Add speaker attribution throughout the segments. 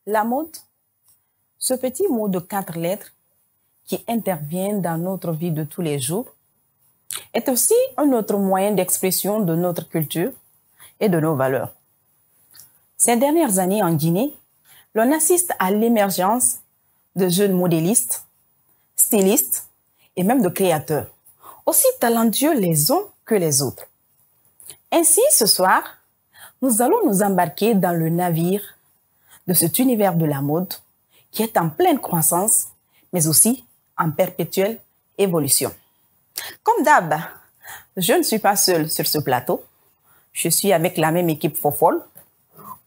Speaker 1: La mode, ce petit mot de 4 lettres qui intervient dans notre vie de tous les jours, est aussi un autre moyen d'expression de notre culture et de nos valeurs. Ces dernières années en Guinée, l'on assiste à l'émergence de jeunes modélistes, stylistes et même de créateurs, aussi talentueux les uns que les autres. Ainsi, ce soir, nous allons nous embarquer dans le navire de cet univers de la mode qui est en pleine croissance, mais aussi en perpétuelle évolution. Comme d'hab, je ne suis pas seule sur ce plateau. Je suis avec la même équipe fofolle,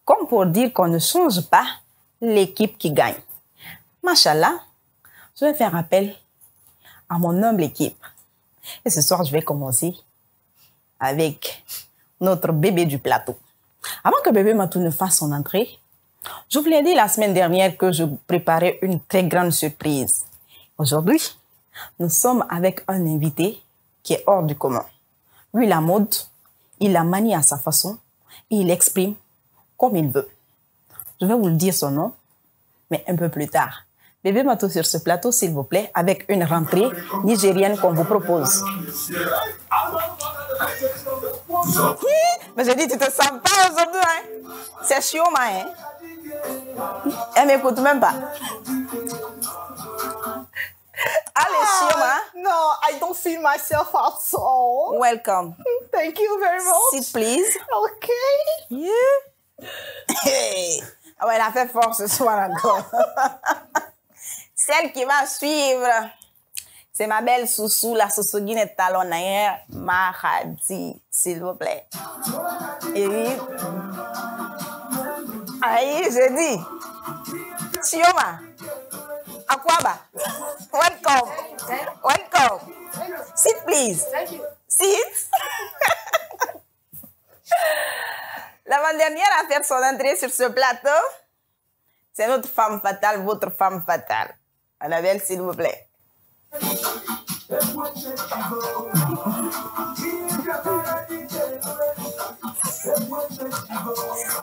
Speaker 1: comme pour dire qu'on ne change pas l'équipe qui gagne. Machallah, je vais faire appel à mon humble équipe. Et ce soir, je vais commencer avec notre bébé du plateau. Avant que bébé Matou ne fasse son entrée, je vous l'ai dit la semaine dernière que je préparais une très grande surprise. Aujourd'hui, nous sommes avec un invité qui est hors du commun. Lui, la mode, il la manie à sa façon et il l'exprime comme il veut. Je vais vous le dire son nom, mais un peu plus tard. Bébé Matou sur ce plateau, s'il vous plaît, avec une rentrée nigérienne qu'on vous propose. Mais j'ai dit, tu te sens pas aujourd'hui, hein? C'est chiant, hein? Elle m'écoute même pas. Allez, Chioma.
Speaker 2: No, I don't feel myself at all.
Speaker 1: Welcome.
Speaker 2: Thank you very much.
Speaker 1: Sit, please.
Speaker 2: Okay.
Speaker 1: Yeah. Hey. Ah ouais, elle a fait fort ce soir encore. Celle qui va suivre, c'est ma belle Soussou, la Soussou Guinée talonnière, Mahadi, s'il vous plaît. Et oui. Aïe, je dis. Chioma. Akwaba. Welcome. Welcome. Sit, please.
Speaker 2: Thank you.
Speaker 1: Sit. L'avant-dernière à faire son entrée sur ce plateau, c'est notre femme fatale, votre femme fatale. Annabelle, s'il vous plaît.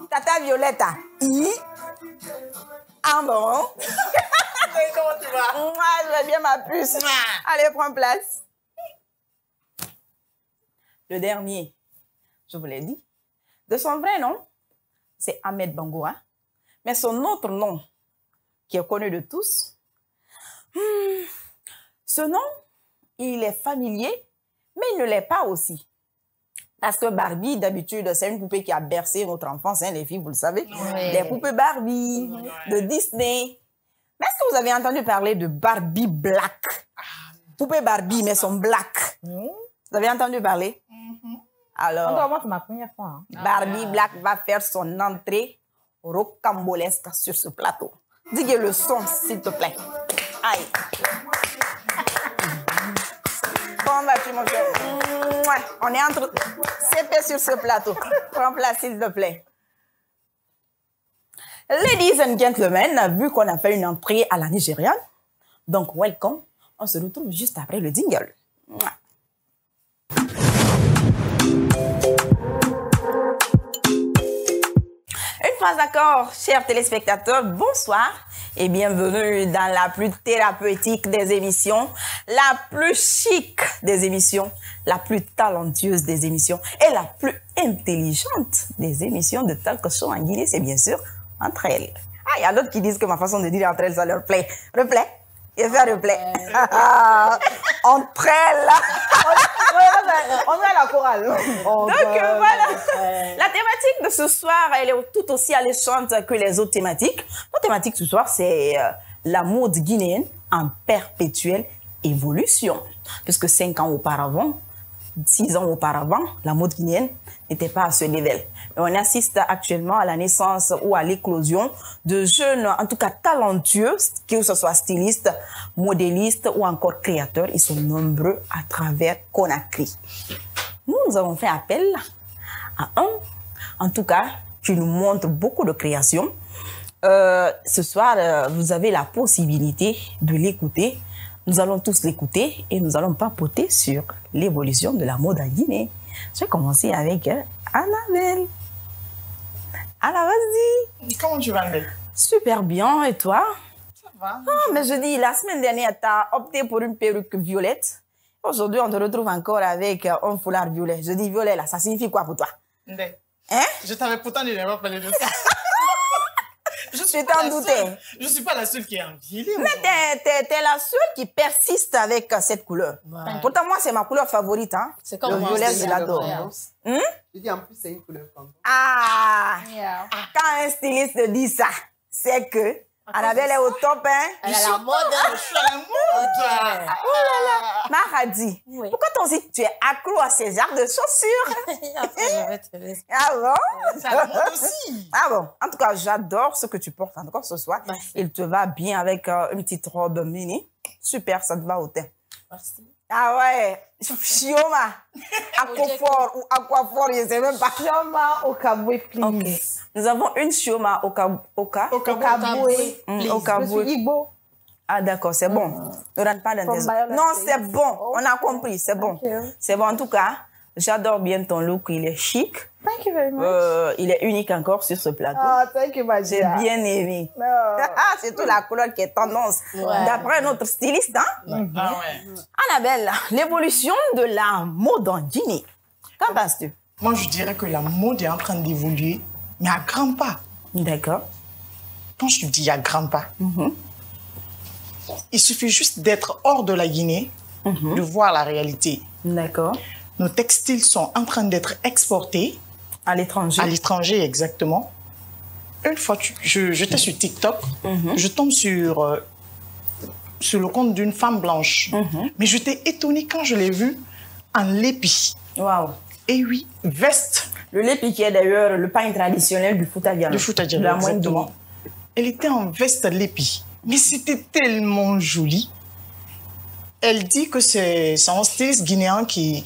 Speaker 1: Tata Violetta. Ah bon?
Speaker 2: Comment tu vas?
Speaker 1: Moi, je vais bien ma puce. Allez, prends place. Le dernier, je vous l'ai dit, de son vrai nom, c'est Ahmed Bangoura. Mais son autre nom, qui est connu de tous, ce nom, il est familier, mais il ne l'est pas aussi. Parce que Barbie, d'habitude, c'est une poupée qui a bercé notre enfance, hein, les filles, vous le savez.
Speaker 2: Oui.
Speaker 1: Les poupées Barbie, de Disney. Mais est-ce que vous avez entendu parler de Barbie Black? Poupée Barbie, mais son black. Vous avez entendu parler? Alors,
Speaker 2: Moi, c'est ma première fois. Hein.
Speaker 1: Barbie Black va faire son entrée rocambolesque sur ce plateau. Dis le son, s'il te plaît. Aïe. Comment vas-tu, mon cher? On est entre CP sur ce plateau. Prends place, s'il te plaît. Ladies and gentlemen, vu qu'on a fait une entrée à la nigériane, donc welcome, on se retrouve juste après le jingle. Une fois d'accord, chers téléspectateurs, bonsoir et bienvenue dans la plus thérapeutique des émissions, la plus chic des émissions, la plus talentueuse des émissions et la plus intelligente des émissions de talk show en Guinée, c'est bien sûr entre elles. Ah, il y a d'autres qui disent que ma façon de dire entre elles, ça leur plaît. Replay. Et faire replay. Entre elles.
Speaker 2: On est à la chorale.
Speaker 1: Donc voilà. La thématique de ce soir, elle est tout aussi alléchante que les autres thématiques. La thématique ce soir, c'est la mode guinéenne en perpétuelle évolution. Puisque 5 ans auparavant, 6 ans auparavant, la mode guinéenne n'était pas à ce level. Et on assiste actuellement à la naissance ou à l'éclosion de jeunes, en tout cas talentueux, que ce soit stylistes, modélistes ou encore créateurs. Ils sont nombreux à travers Conakry. Nous avons fait appel à un, en tout cas, qui nous montre beaucoup de créations. Ce soir, vous avez la possibilité de l'écouter. Nous allons tous l'écouter et nous allons papoter sur l'évolution de la mode en Guinée. Je vais commencer avec Annabelle. Alors, vas-y.
Speaker 2: Comment tu vas, Ndé?
Speaker 1: Super bien, et toi?
Speaker 2: Ça va.
Speaker 1: Ah, mais je dis, la semaine dernière, tu as opté pour une perruque violette. Aujourd'hui, on te retrouve encore avec un foulard violet. Je dis violet, là, ça signifie quoi pour toi?
Speaker 2: Ndé,
Speaker 1: Hein?
Speaker 2: je t'avais pourtant dit de ne pas parler de ça.
Speaker 1: Tu t'en doutais.
Speaker 2: Je suis pas la seule qui est enviée.
Speaker 1: Mais t'es la seule qui persiste avec cette couleur.
Speaker 3: Ouais.
Speaker 1: Pourtant, moi, c'est ma couleur favorite. Hein?
Speaker 3: C'est comme
Speaker 1: Le
Speaker 3: moi,
Speaker 1: violet,
Speaker 3: c'est
Speaker 1: je l'adore.
Speaker 3: incroyable.
Speaker 4: Je dis en plus, c'est une couleur comme
Speaker 1: Ah!
Speaker 2: Yeah.
Speaker 1: Quand un styliste te dit ça, c'est que Annabelle est au top, hein?
Speaker 3: Elle a la mode.
Speaker 2: Je suis à la mode.
Speaker 1: Maradi,
Speaker 3: Oui.
Speaker 1: pourquoi t'en dis que tu es accro à ces genres de chaussures?
Speaker 3: Après, je vais te laisser.
Speaker 1: Ah bon?
Speaker 2: C'est à la mode aussi.
Speaker 1: Ah bon? En tout cas, j'adore ce que tu portes encore ce soir.
Speaker 3: Merci.
Speaker 1: Il te va bien avec une petite robe mini. Super, ça te va au teint.
Speaker 3: Merci.
Speaker 1: Ah ouais, Chioma, Aquaphor ou Aquaphor, je sais même pas.
Speaker 2: Chioma Okabwe, please.
Speaker 1: Ok. Nous avons une Chioma Oka.
Speaker 2: Okabwe.
Speaker 1: Au Kabwe.
Speaker 2: Je suis Igbo.
Speaker 1: Ah d'accord, c'est bon. Ne rentre pas dans
Speaker 2: From
Speaker 1: tes...
Speaker 2: Bayona
Speaker 1: Non,
Speaker 2: State.
Speaker 1: c'est bon. On a compris, c'est bon.
Speaker 2: Ok.
Speaker 1: C'est bon, en tout cas, j'adore bien ton look. Il est chic.
Speaker 2: Thank you very much.
Speaker 1: Il est unique encore sur ce plateau.
Speaker 2: Oh, thank you, my
Speaker 1: J'ai
Speaker 2: dear.
Speaker 1: bien aimé.
Speaker 2: No.
Speaker 1: Ah, c'est tout la couleur qui est tendance.
Speaker 3: Ouais.
Speaker 1: D'après notre styliste, hein?
Speaker 2: Ah ouais.
Speaker 1: Annabelle, l'évolution de la mode en Guinée. Qu'en penses-tu?
Speaker 2: Moi, je dirais que la mode est en train d'évoluer, mais à grands pas.
Speaker 1: D'accord.
Speaker 2: Quand je te dis à grands pas, il suffit juste d'être hors de la Guinée, de voir la réalité.
Speaker 1: D'accord.
Speaker 2: Nos textiles sont en train d'être exportés
Speaker 1: À l'étranger.
Speaker 2: à l'étranger, exactement. Une fois, j'étais sur TikTok, je tombe sur le compte d'une femme blanche. Mais j'étais étonnée quand je l'ai vue en lépi.
Speaker 1: Waouh.
Speaker 2: Et oui, veste
Speaker 1: Le lépi qui est d'ailleurs le pain traditionnel du Fouta Djallon.
Speaker 2: de Fouta Djallon,
Speaker 1: De la moyenne
Speaker 2: exactement.
Speaker 1: Guinée.
Speaker 2: Elle était en veste lépi. Mais c'était tellement joli. Elle dit que c'est un styliste guinéen qui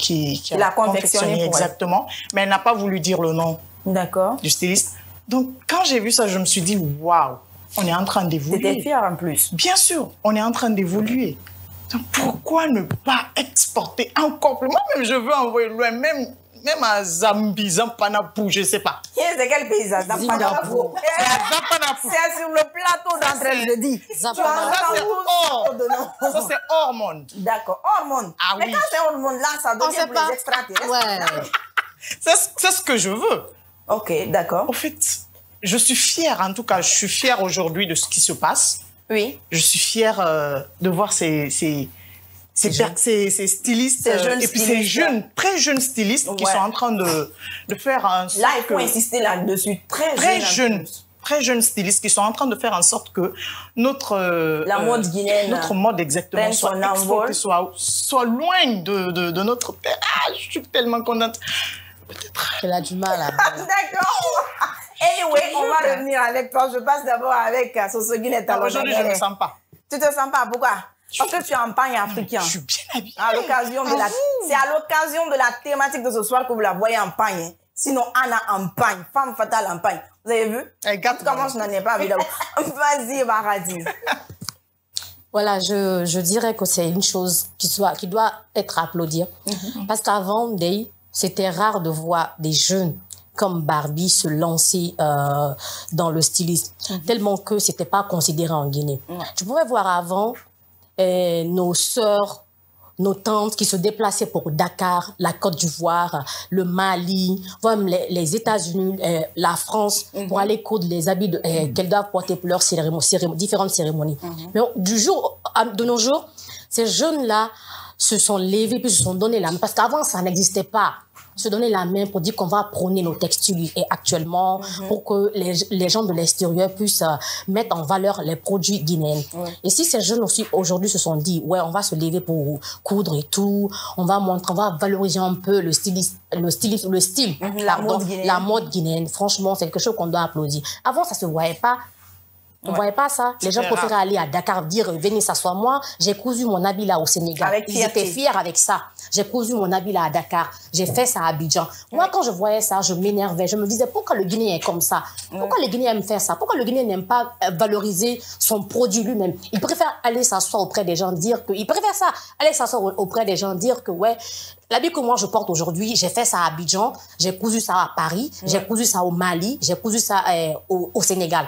Speaker 1: l'a confectionné pour elle.
Speaker 2: exactement. Mais elle n'a pas voulu dire le nom
Speaker 1: D'accord.
Speaker 2: du styliste. Donc, quand j'ai vu ça, je me suis dit, waouh, on est en train
Speaker 1: T'étais
Speaker 2: d'évoluer.
Speaker 1: fière en plus.
Speaker 2: Bien sûr, on est en train d'évoluer. Donc, pourquoi ne pas exporter encore plus? Moi-même, je veux envoyer loin, même à Zambie, Zampanapou, je ne sais pas.
Speaker 1: C'est quel pays ça?
Speaker 3: Zimbabwe.
Speaker 1: C'est sur le plateau d'entrée, je dis.
Speaker 3: Zampanapou.
Speaker 2: Ça, c'est hors.
Speaker 1: De nom.
Speaker 2: Ça, c'est hors monde.
Speaker 1: D'accord. Hormone.
Speaker 2: Ah
Speaker 1: Mais
Speaker 2: oui.
Speaker 1: quand c'est hormone, là, ça
Speaker 3: On
Speaker 1: devient
Speaker 3: sait
Speaker 1: plus
Speaker 3: pas.
Speaker 1: extraterrestre.
Speaker 3: Ouais.
Speaker 2: C'est ce que je veux.
Speaker 1: Ok, d'accord.
Speaker 2: En fait, je suis fière, en tout cas, je suis fière aujourd'hui de ce qui se passe.
Speaker 1: Oui.
Speaker 2: Je suis fière de voir ces stylistes
Speaker 1: Ces jeunes
Speaker 2: et puis ces
Speaker 1: stylistes.
Speaker 2: jeunes, très jeunes stylistes qui
Speaker 1: Ouais.
Speaker 2: sont en train de faire un
Speaker 1: Là, il faut insister là-dessus. Très jeune.
Speaker 2: très jeunes stylistes qui sont en train de faire en sorte que notre
Speaker 1: La mode guinéenne
Speaker 2: notre mode exactement
Speaker 1: prenne
Speaker 2: soit
Speaker 1: son envol.
Speaker 2: exporté, soit loin de notre terre. Ah, je suis tellement contente.
Speaker 3: Elle a du mal à...
Speaker 1: D'accord. Anyway, on va revenir avec toi. Je passe d'abord avec Sosogine et Talon.
Speaker 2: Aujourd'hui, je ne me sens pas.
Speaker 1: Tu te sens pas? Pourquoi? Parce que tu es en pagne africain.
Speaker 2: Je suis bien habillée.
Speaker 1: À l'occasion de la, c'est à l'occasion de la thématique de ce soir que vous la voyez en pagne. Hein. Sinon, Anna en pagne, femme fatale en pagne. Vous avez vu?
Speaker 2: Regarde
Speaker 1: Comment je n'en ai pas vu d'abord. Vas-y, Maradi.
Speaker 3: Voilà, je dirais que c'est une chose qui doit être applaudie. Parce qu'avant, c'était rare de voir des jeunes comme Barbie se lancer dans le stylisme, tellement que c'était pas considéré en Guinée. Tu pouvais voir avant nos sœurs, nos tantes qui se déplaçaient pour Dakar, la Côte d'Ivoire, le Mali, même les États-Unis, la France, pour aller coudre les habits qu'elles doivent porter pour leurs différentes cérémonies. Mais de nos jours, ces jeunes-là se sont levés puis se sont donné la main. Parce qu'avant, ça n'existait pas. Se donner la main pour dire qu'on va prôner nos textiles et actuellement pour que les gens de l'extérieur puissent mettre en valeur les produits guinéens. Et si ces jeunes aussi aujourd'hui se sont dit ouais, on va se lever pour coudre et tout, on va valoriser un peu le style, la mode guinéenne. Franchement, c'est quelque chose qu'on doit applaudir. Avant, ça se voyait pas. On voyait pas ça. Les gens préféraient aller à Dakar, dire venez s'asseoir. Moi, j'ai cousu mon habit là au Sénégal. Ils étaient fiers avec ça. J'ai cousu mon habit là à Dakar. J'ai fait ça à Abidjan. Moi, quand je voyais ça, je m'énervais. Je me disais pourquoi le Guinéen est comme ça? Pourquoi les Guinéens aiment faire ça? Pourquoi le Guinéen n'aime pas valoriser son produit lui-même? Il préfère aller s'asseoir auprès des gens, dire que il préfère ça. Aller s'asseoir auprès des gens, dire que ouais. L'habit que moi je porte aujourd'hui, j'ai fait ça à Abidjan, j'ai cousu ça à Paris, j'ai cousu ça au Mali, j'ai cousu ça au Sénégal.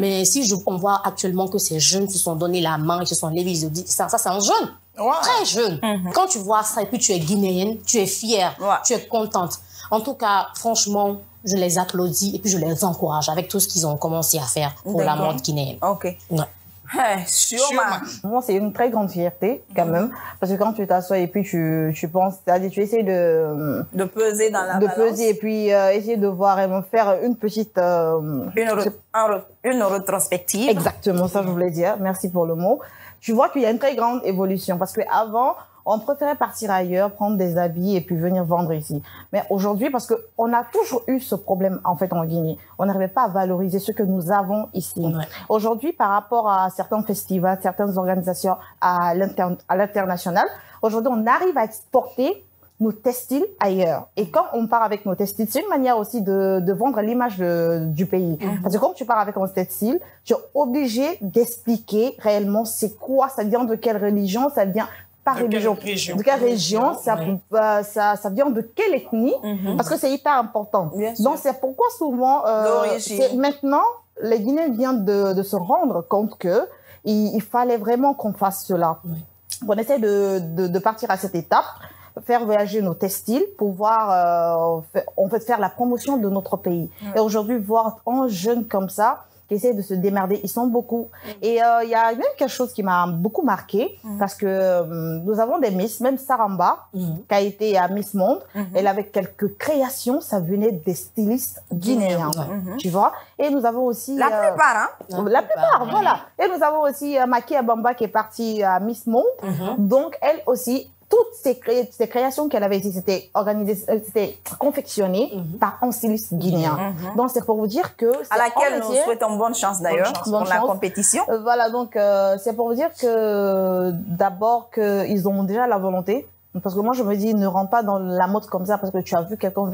Speaker 3: Mais si on voit actuellement que ces jeunes se sont donné la main, ils se sont levés, ils se disent, ça c'est un jeune, très jeune. Quand tu vois ça et puis tu es guinéenne, tu es fière, tu es contente. En tout cas, franchement, je les applaudis et puis je les encourage avec tout ce qu'ils ont commencé à faire pour la mode guinéenne.
Speaker 1: Ok.
Speaker 3: Ouais.
Speaker 5: Moi, c'est une très grande fierté, quand même. Parce que quand tu t'assois et puis tu penses, c'est-à-dire tu essaies de
Speaker 1: peser dans la balance.
Speaker 5: peser et puis essayer de voir et faire une petite...
Speaker 1: Une rétrospective.
Speaker 5: Exactement, ça je voulais dire. Merci pour le mot. Tu vois qu'il y a une très grande évolution. Parce qu'avant, on préférait partir ailleurs, prendre des habits et puis venir vendre ici. Mais aujourd'hui, parce que on a toujours eu ce problème, en fait, en Guinée. On n'arrivait pas à valoriser ce que nous avons ici. Ouais. Aujourd'hui, par rapport à certains festivals, certaines organisations à l'international, aujourd'hui, on arrive à exporter nos textiles ailleurs. Et quand on part avec nos textiles, c'est une manière aussi de vendre l'image du pays. Parce que quand tu pars avec un textile, tu es obligé d'expliquer réellement c'est quoi, ça vient de quelle religion, ça vient par religion, de quelle région, ça vient de quelle ethnie, parce que c'est hyper important. Donc c'est pourquoi souvent, maintenant, les Guinéens viennent de se rendre compte que il fallait vraiment qu'on fasse cela. On essaie de partir à cette étape, faire voyager nos textiles, pouvoir en fait faire la promotion de notre pays. Et aujourd'hui, voir un jeune comme ça, qui essaient de se démerder. Ils sont beaucoup. Et il y a même quelque chose qui m'a beaucoup marqué, parce que nous avons des Miss, même Saramba, qui a été à Miss Monde, elle avait quelques créations, ça venait des stylistes guinéens, tu vois. Et nous avons aussi...
Speaker 1: La plupart, hein.
Speaker 5: La plupart, voilà. Et nous avons aussi Maki Abamba qui est partie à Miss Monde. Donc, elle aussi... Toutes ces créations qu'elle avait ici, c'était organisé, c'était confectionné par un styliste guinéen. Donc, c'est pour vous dire que...
Speaker 1: À laquelle nous souhaitons bonne chance d'ailleurs pour la compétition.
Speaker 5: Voilà, donc c'est pour vous dire que d'abord qu'ils ont déjà la volonté. Parce que moi, je me dis, ne rentre pas dans la mode comme ça parce que tu as vu quelqu'un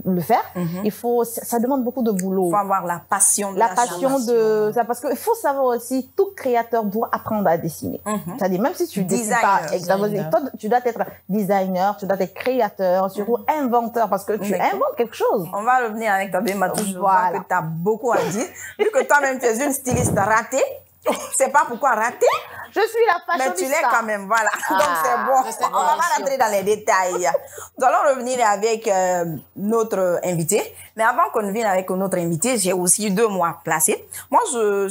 Speaker 5: le faire. Il faut, ça demande beaucoup de boulot.
Speaker 1: Il faut avoir la passion de
Speaker 5: la passion de ça. Parce qu'il faut savoir aussi, tout créateur doit apprendre à dessiner. C'est-à-dire, même si tu dessines pas, tu dois être designer, tu dois être créateur, surtout inventeur parce que tu inventes quelque chose.
Speaker 1: On va revenir avec ta Matou. Je vois que tu as beaucoup à dire. Vu que toi-même, tu es une styliste ratée. C'est pas pourquoi rater.
Speaker 5: Je suis la fashionista.
Speaker 1: Mais tu l'es quand même, voilà. Donc c'est bon. On va pas rentrer dans les détails. Nous allons revenir avec notre invité. Mais avant qu'on vienne avec notre invité, j'ai aussi 2 mois placés. Moi,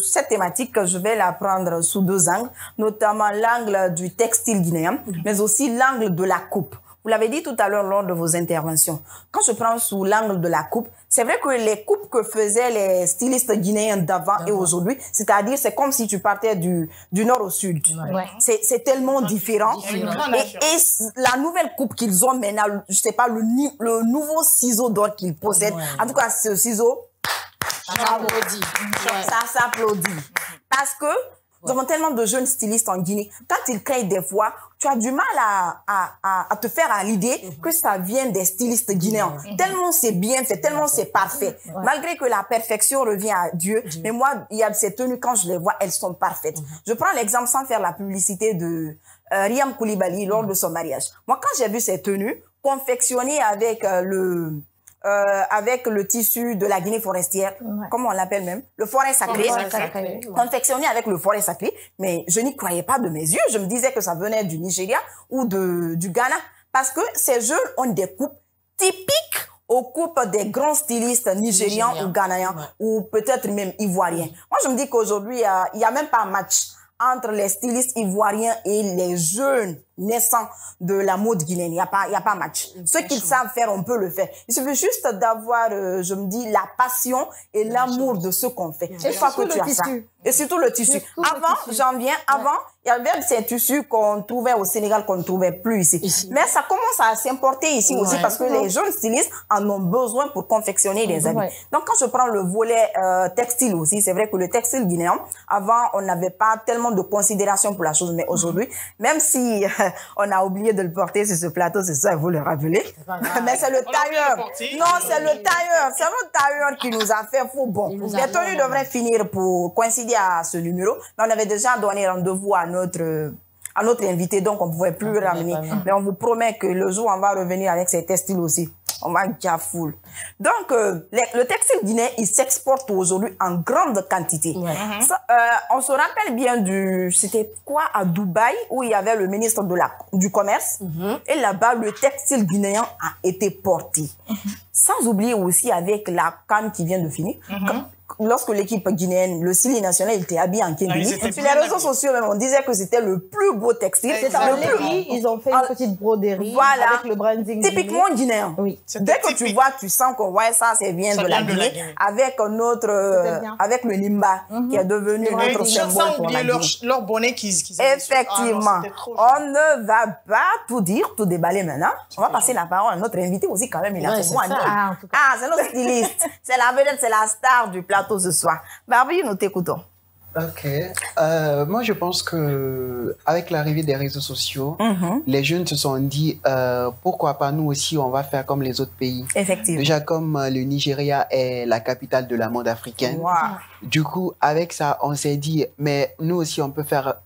Speaker 1: cette thématique, je vais la prendre sous 2 angles, notamment l'angle du textile guinéen, mais aussi l'angle de la coupe. Vous l'avez dit tout à l'heure lors de vos interventions. Quand je prends sous l'angle de la coupe, c'est vrai que les coupes que faisaient les stylistes guinéens d'avant et aujourd'hui, c'est-à-dire c'est comme si tu partais du nord au sud. C'est tellement différent. Et la nouvelle coupe qu'ils ont maintenant, je sais pas, le nouveau ciseau d'or qu'ils possèdent, en tout cas ce ciseau, ça s'applaudit. Parce que nous avons tellement de jeunes stylistes en Guinée. Quand ils créent des fois, tu as du mal à te faire à l'idée que ça vient des stylistes guinéens. Tellement c'est bien fait, tellement c'est parfait. Malgré que la perfection revient à Dieu, mais moi, il y a ces tenues, quand je les vois, elles sont parfaites. Je prends l'exemple sans faire la publicité de Riam Koulibaly lors de son mariage. Moi, quand j'ai vu ces tenues confectionnées avec le tissu de la Guinée forestière, comment on l'appelle même, le forêt sacré, confectionné avec le forêt sacré, mais je n'y croyais pas de mes yeux. Je me disais que ça venait du Nigeria ou du Ghana, parce que ces jeunes ont des coupes typiques aux coupes des grands stylistes nigérians ou ghanéens ou peut-être même ivoiriens. Moi, je me dis qu'aujourd'hui, il y a même pas un match entre les stylistes ivoiriens et les jeunes naissants de la mode guinéenne. Il y a pas match. Ce qu'ils savent faire, on peut le faire. Il suffit juste d'avoir, je me dis, la passion et l'amour de ce qu'on fait. Une fois que tu as ça. Et surtout le tissu. Avant, il y avait ces tissus qu'on trouvait au Sénégal, qu'on ne trouvait plus ici. Mais ça commence à s'importer ici aussi parce que les jeunes stylistes en ont besoin pour confectionner des habits. Donc, quand je prends le volet textile aussi, c'est vrai que le textile guinéen, avant, on n'avait pas tellement de considération pour la chose. Mais aujourd'hui, même si on a oublié de le porter sur ce plateau, c'est ça, il faut le rappeler. Mais c'est le tailleur. Non, c'est le tailleur. C'est notre tailleur qui nous a fait faux bon. Les tenues devraient finir pour coïncider à ce numéro. Mais on avait déjà donné rendez-vous à notre à notre invité, donc on ne pouvait plus ramener. Mais on vous promet que le jour où on va revenir avec ces textiles aussi, on va dire full. Donc, le textile guinéen, il s'exporte aujourd'hui en grande quantité.
Speaker 3: Ouais.
Speaker 1: Ça, on se rappelle bien c'était quoi, à Dubaï, où il y avait le ministre du Commerce. Et là-bas, le textile guinéen a été porté. Sans oublier aussi avec la CAN qui vient de finir. Lorsque l'équipe guinéenne, le Sili national, il était habillé en Kindini. Sur les réseaux sociaux, même, on disait que c'était le plus beau textile.
Speaker 5: C'est en Lévis, ils ont fait une petite broderie avec le branding.
Speaker 1: Typiquement guinéen.
Speaker 5: Oui.
Speaker 1: Dès que tu vois, tu sens que ouais, ça vient de la Guinée. Avec avec le Nimba, qui est devenu notre symbole pour la Guinée.
Speaker 2: Leur bonnet qu'ils
Speaker 1: Effectivement. On ne va pas tout dire, tout déballer maintenant. On va passer la parole à notre invité aussi quand même. Il a fait moi. C'est notre styliste. C'est la vedette, c'est la star du plateau ce soir. Barbie, nous t'écoutons.
Speaker 4: Ok. Moi, je pense que avec l'arrivée des réseaux sociaux, les jeunes se sont dit pourquoi pas nous aussi, on va faire comme les autres pays.
Speaker 1: Effectivement.
Speaker 4: Déjà, comme le Nigeria est la capitale de la mode africaine.
Speaker 1: Wow.
Speaker 4: Du coup, avec ça, on s'est dit, mais nous aussi, on peut faire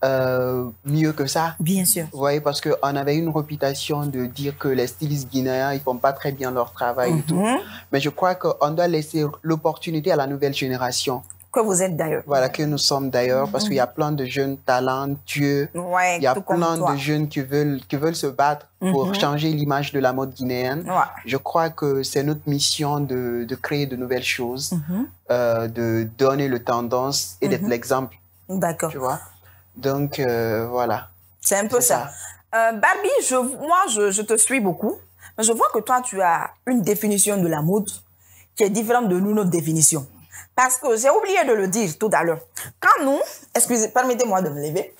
Speaker 4: mieux que ça.
Speaker 1: Bien sûr.
Speaker 4: Vous voyez, parce qu'on avait une réputation de dire que les stylistes guinéens, ils font pas très bien leur travail et tout. Mais je crois qu'on doit laisser l'opportunité à la nouvelle génération.
Speaker 1: Que vous êtes d'ailleurs.
Speaker 4: Voilà, que nous sommes d'ailleurs, parce qu'il y a plein de jeunes talentueux.
Speaker 1: Ouais,
Speaker 4: il y a plein de jeunes qui veulent se battre pour changer l'image de la mode guinéenne.
Speaker 1: Ouais.
Speaker 4: Je crois que c'est notre mission de créer de nouvelles choses, de donner le tendance et d'être l'exemple.
Speaker 1: D'accord.
Speaker 4: Tu vois? Donc, voilà.
Speaker 1: C'est un peu ça. Barbie, moi, je te suis beaucoup. Mais je vois que toi, tu as une définition de la mode qui est différente de nous, notre définition. Parce que j'ai oublié de le dire tout à l'heure. Quand nous, permettez-moi de me lever.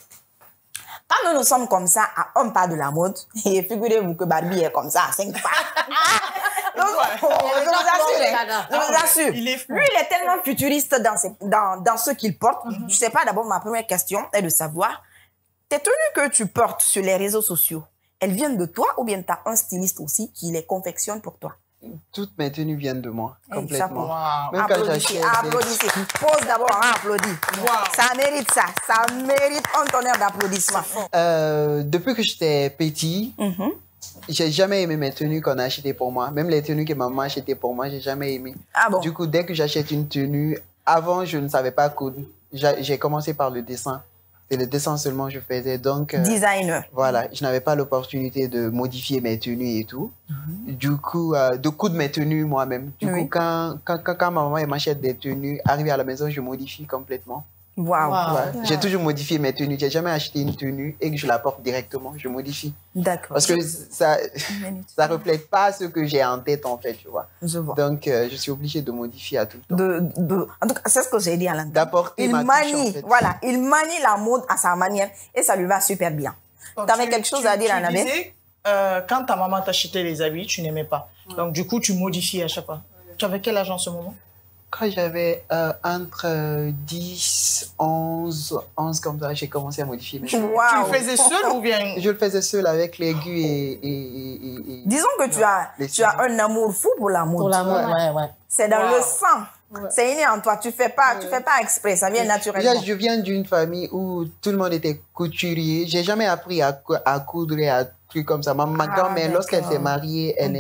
Speaker 1: Quand nous sommes comme ça à un pas de la mode, et figurez-vous que Barbie est comme ça à 5 pas. Donc, je vous assure. Lui, il est tellement futuriste dans ce qu'il porte. Je sais pas, d'abord, ma première question est de savoir, tes tenues que tu portes sur les réseaux sociaux, elles viennent de toi ou bien tu as un styliste aussi qui les confectionne pour toi?
Speaker 4: Toutes mes tenues viennent de moi, complètement.
Speaker 2: Wow.
Speaker 4: Même quand j'achète.
Speaker 1: Applaudissez. Pose d'abord, on applaudit.
Speaker 2: Wow.
Speaker 1: Ça mérite ça. Ça mérite un tonnerre d'applaudissements.
Speaker 4: Depuis que j'étais petit, j'ai jamais aimé mes tenues qu'on a achetées pour moi. Même les tenues que maman achetait pour moi, j'ai jamais aimé.
Speaker 1: Ah bon?
Speaker 4: Du coup, dès que j'achète une tenue, avant, je ne savais pas coudre. J'ai commencé par le dessin. C'est le dessin seulement que je faisais. Donc,
Speaker 1: designer.
Speaker 4: Voilà, je n'avais pas l'opportunité de modifier mes tenues et tout. Du coup, de coudre mes tenues moi-même. Du coup, quand maman m'achète des tenues, arrivé à la maison, je modifie complètement.
Speaker 1: Waouh.
Speaker 4: Ouais. J'ai toujours modifié mes tenues. J'ai jamais acheté une tenue et que je la porte directement. Je modifie.
Speaker 1: D'accord.
Speaker 4: Parce que ça reflète pas ce que j'ai en tête, en fait, tu vois.
Speaker 1: Je vois.
Speaker 4: Donc, je suis obligée de modifier à tout le temps.
Speaker 1: En tout cas, c'est ce que j'ai dit à l'intérieur.
Speaker 4: D'apporter ma touche, en fait.
Speaker 1: Voilà, il manie la mode à sa manière et ça lui va super bien. Tu avais quelque chose à dire, Annabelle?
Speaker 2: Tu disais, quand ta maman t'achetait les habits, tu n'aimais pas. Donc, du coup, tu modifies à chaque fois. Tu avais quel âge en ce moment?
Speaker 4: Quand j'avais entre 10, 11 comme ça, j'ai commencé à modifier mes cheveux.
Speaker 1: Wow.
Speaker 2: Tu le faisais seul ou bien?
Speaker 4: Je le faisais seul avec l'aiguille et
Speaker 1: Disons que tu as un amour fou pour la mode.
Speaker 3: Pour la mode, ouais.
Speaker 1: C'est dans le sang. Ouais. C'est inné en toi. Tu fais pas exprès. Ça vient naturellement.
Speaker 4: Déjà, je viens d'une famille où tout le monde était couturier. J'ai jamais appris à coudre et à trucs comme ça. Ma grand-mère, lorsqu'elle s'est mariée, elle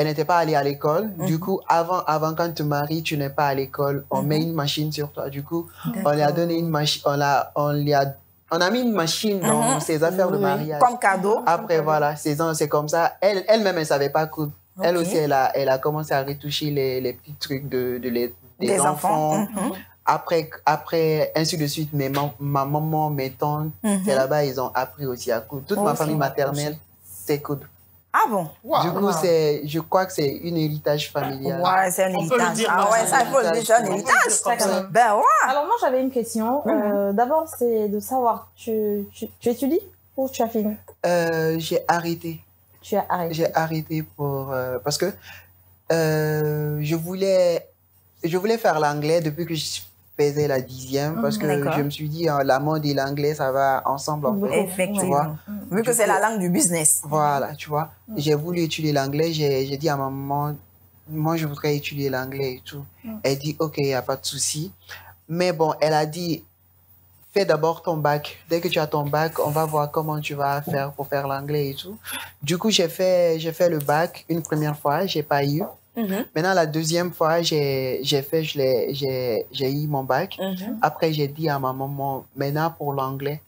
Speaker 4: n'était pas allée à l'école. Du coup, avant quand tu te maries, tu n'es pas à l'école. On met une machine sur toi. Du coup, on lui a donné une machine. On a mis une machine dans ses affaires de mariage.
Speaker 1: Comme cadeau.
Speaker 4: Après, voilà, c'est comme ça. Elle-même, elle savait pas coudre. Elle aussi, elle a commencé à retoucher les petits trucs des enfants. Après, ainsi de suite, ma maman, mes tantes, c'est là-bas, ils ont appris aussi à coudre. Toute ma famille maternelle, c'est coudre.
Speaker 1: Ah bon?
Speaker 4: Du coup, je crois que c'est un héritage familial.
Speaker 1: Ouais, c'est un héritage. Ah ouais, ça, il faut le dire, c'est un héritage. Ben ouais.
Speaker 5: Alors moi, j'avais une question. D'abord, c'est de savoir, tu étudies ou tu as fini?
Speaker 4: J'ai arrêté.
Speaker 5: Tu as arrêté?
Speaker 4: J'ai arrêté parce que je voulais faire l'anglais depuis que je faisais la 10e parce que je me suis dit la mode et l'anglais ça va ensemble en fait.
Speaker 1: Effectivement. Vu que c'est la langue du business.
Speaker 4: Voilà, tu vois. J'ai voulu étudier l'anglais. J'ai dit à ma maman, moi je voudrais étudier l'anglais et tout. Elle dit ok, il n'y a pas de souci. Mais bon, elle a dit fais d'abord ton bac. Dès que tu as ton bac, on va voir comment tu vas faire pour faire l'anglais et tout. Du coup, j'ai fait le bac une première fois, j'ai pas eu. Maintenant, la deuxième fois, j'ai eu mon bac. Après, j'ai dit à ma maman, maintenant pour l'anglais.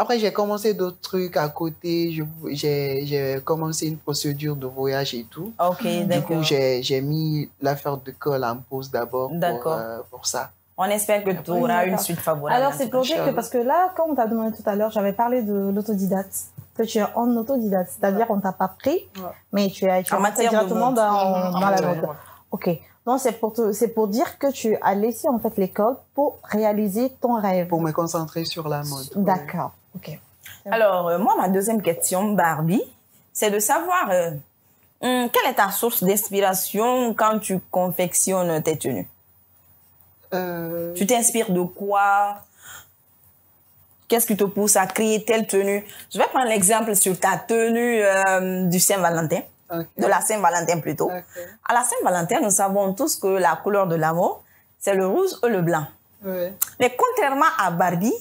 Speaker 4: Après, j'ai commencé d'autres trucs à côté. J'ai commencé une procédure de voyage et tout.
Speaker 1: Ok, d'accord.
Speaker 4: Du coup, j'ai mis l'affaire de colle en pause d'abord pour ça.
Speaker 1: On espère que tu auras une suite favorable.
Speaker 5: Alors, c'est pour dire que, parce que là, comme on t'a demandé tout à l'heure, j'avais parlé de l'autodidacte. Que tu es en autodidacte, c'est-à-dire qu'on t'a pas pris, mais tu as rentré directement dans la mode. Ok. Donc, c'est pour dire que tu as laissé en fait l'école pour réaliser ton rêve.
Speaker 4: Pour me concentrer sur la mode.
Speaker 5: D'accord. Ok.
Speaker 1: Alors, moi, ma deuxième question, Barbie, c'est de savoir quelle est ta source d'inspiration quand tu confectionnes tes tenues? Tu t'inspires de quoi? Qu'est-ce qui te pousse à créer telle tenue? Je vais prendre l'exemple sur ta tenue du Saint-Valentin, de la Saint-Valentin plutôt. À la Saint-Valentin, nous savons tous que la couleur de l'amour, c'est le rouge ou le blanc. Mais contrairement à Barbie,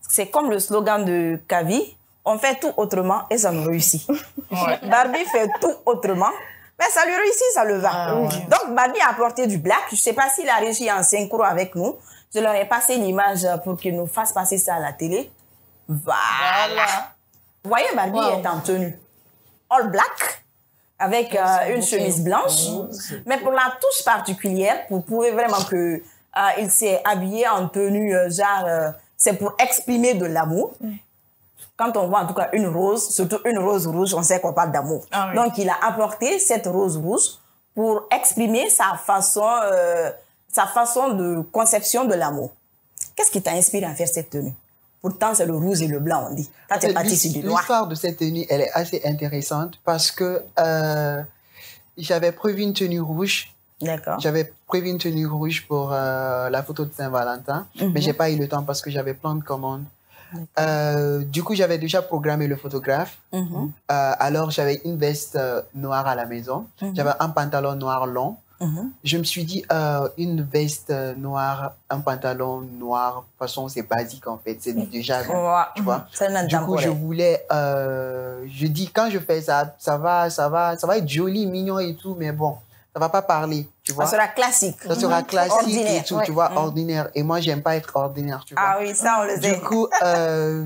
Speaker 1: c'est comme le slogan de Kavi, on fait tout autrement et ça nous réussit. Barbie fait tout autrement, mais ça lui réussit, ça le va. Donc Barbie a apporté du black. Je ne sais pas si la régie est en synchro avec nous. Je leur ai passé l'image pour qu'ils nous fassent passer ça à la télé. Voilà. Vous voyez, Barbie est en tenue all black, avec une chemise blanche. Mais pour la touche particulière, pour prouver vraiment que il s'est habillé en tenue, c'est pour exprimer de l'amour. Quand on voit en tout cas une rose, surtout une rose rouge, on sait qu'on parle d'amour. Donc, il a apporté cette rose rouge pour exprimer sa façon de conception de l'amour. Qu'est-ce qui t'a inspiré à faire cette tenue? Pourtant, c'est le rouge et le blanc, on dit. Toi, t'es parti sur du noir.
Speaker 4: L'histoire de cette tenue, elle est assez intéressante parce que j'avais prévu une tenue rouge.
Speaker 1: D'accord.
Speaker 4: J'avais prévu une tenue rouge pour la photo de Saint-Valentin, mais j'ai pas eu le temps parce que j'avais plein de commandes. Du coup, j'avais déjà programmé le photographe. Alors, j'avais une veste noire à la maison. J'avais un pantalon noir long. Je me suis dit, une veste noire, un pantalon noir, de toute façon, c'est basique en fait. C'est déjà, tu vois. Du coup, je voulais, je dis, quand je fais ça, ça va être joli, mignon et tout, mais bon, ça va pas parler, tu vois.
Speaker 1: Ça sera classique.
Speaker 4: Ça sera classique
Speaker 1: ordinaire.
Speaker 4: Et tout, tu vois, ordinaire. Et moi, j'aime pas être ordinaire, tu vois.
Speaker 1: Ah oui, ça, on le sait.
Speaker 4: Du coup,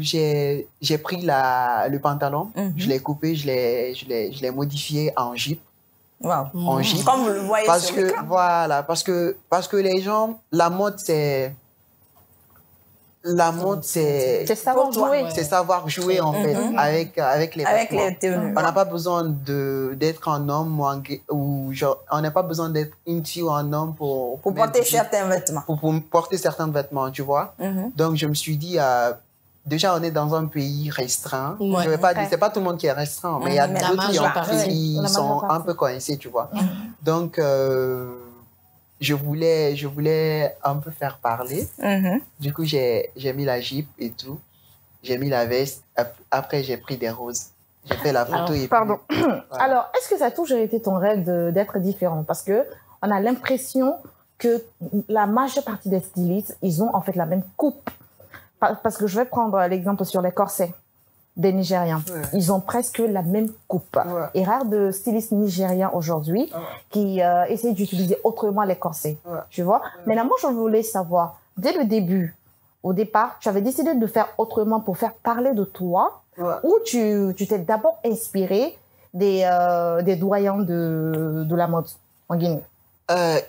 Speaker 4: j'ai pris le pantalon, je l'ai coupé, je l'ai modifié en jupe. En jupe.
Speaker 1: Comme vous le voyez sur l'écran.
Speaker 4: Voilà, parce que les gens, la mode, c'est
Speaker 5: savoir jouer.
Speaker 4: C'est savoir jouer, en fait, avec les
Speaker 1: tenues.
Speaker 4: On n'a pas besoin d'être un homme ou genre, on n'a pas besoin d'être une fille ou un homme pour
Speaker 1: porter certains vêtements.
Speaker 4: Pour porter certains vêtements, tu vois. Donc, je me suis dit, déjà, on est dans un pays restreint. Je vais pas dire, c'est pas tout le monde qui est restreint, mais il y a d'autres qui sont un peu coincés, tu vois. Donc, je voulais un peu faire parler. Du coup, j'ai mis la jupe et tout. J'ai mis la veste. Après, j'ai pris des roses. J'ai fait la photo et
Speaker 5: pardon.
Speaker 4: Puis, voilà.
Speaker 5: Alors, est-ce que ça a toujours été ton rêve d'être différent? Parce que on a l'impression que la majeure partie des stylistes, ils ont en fait la même coupe. Parce que je vais prendre l'exemple sur les corsets des Nigériens. Ils ont presque la même coupe. Et rare de stylistes nigériens aujourd'hui qui essayent d'utiliser autrement les corsets. Tu vois? Mais là, moi, je voulais savoir, dès le début, au départ, tu avais décidé de faire autrement pour faire parler de toi ou tu t'es d'abord inspiré des doyens de la mode en Guinée?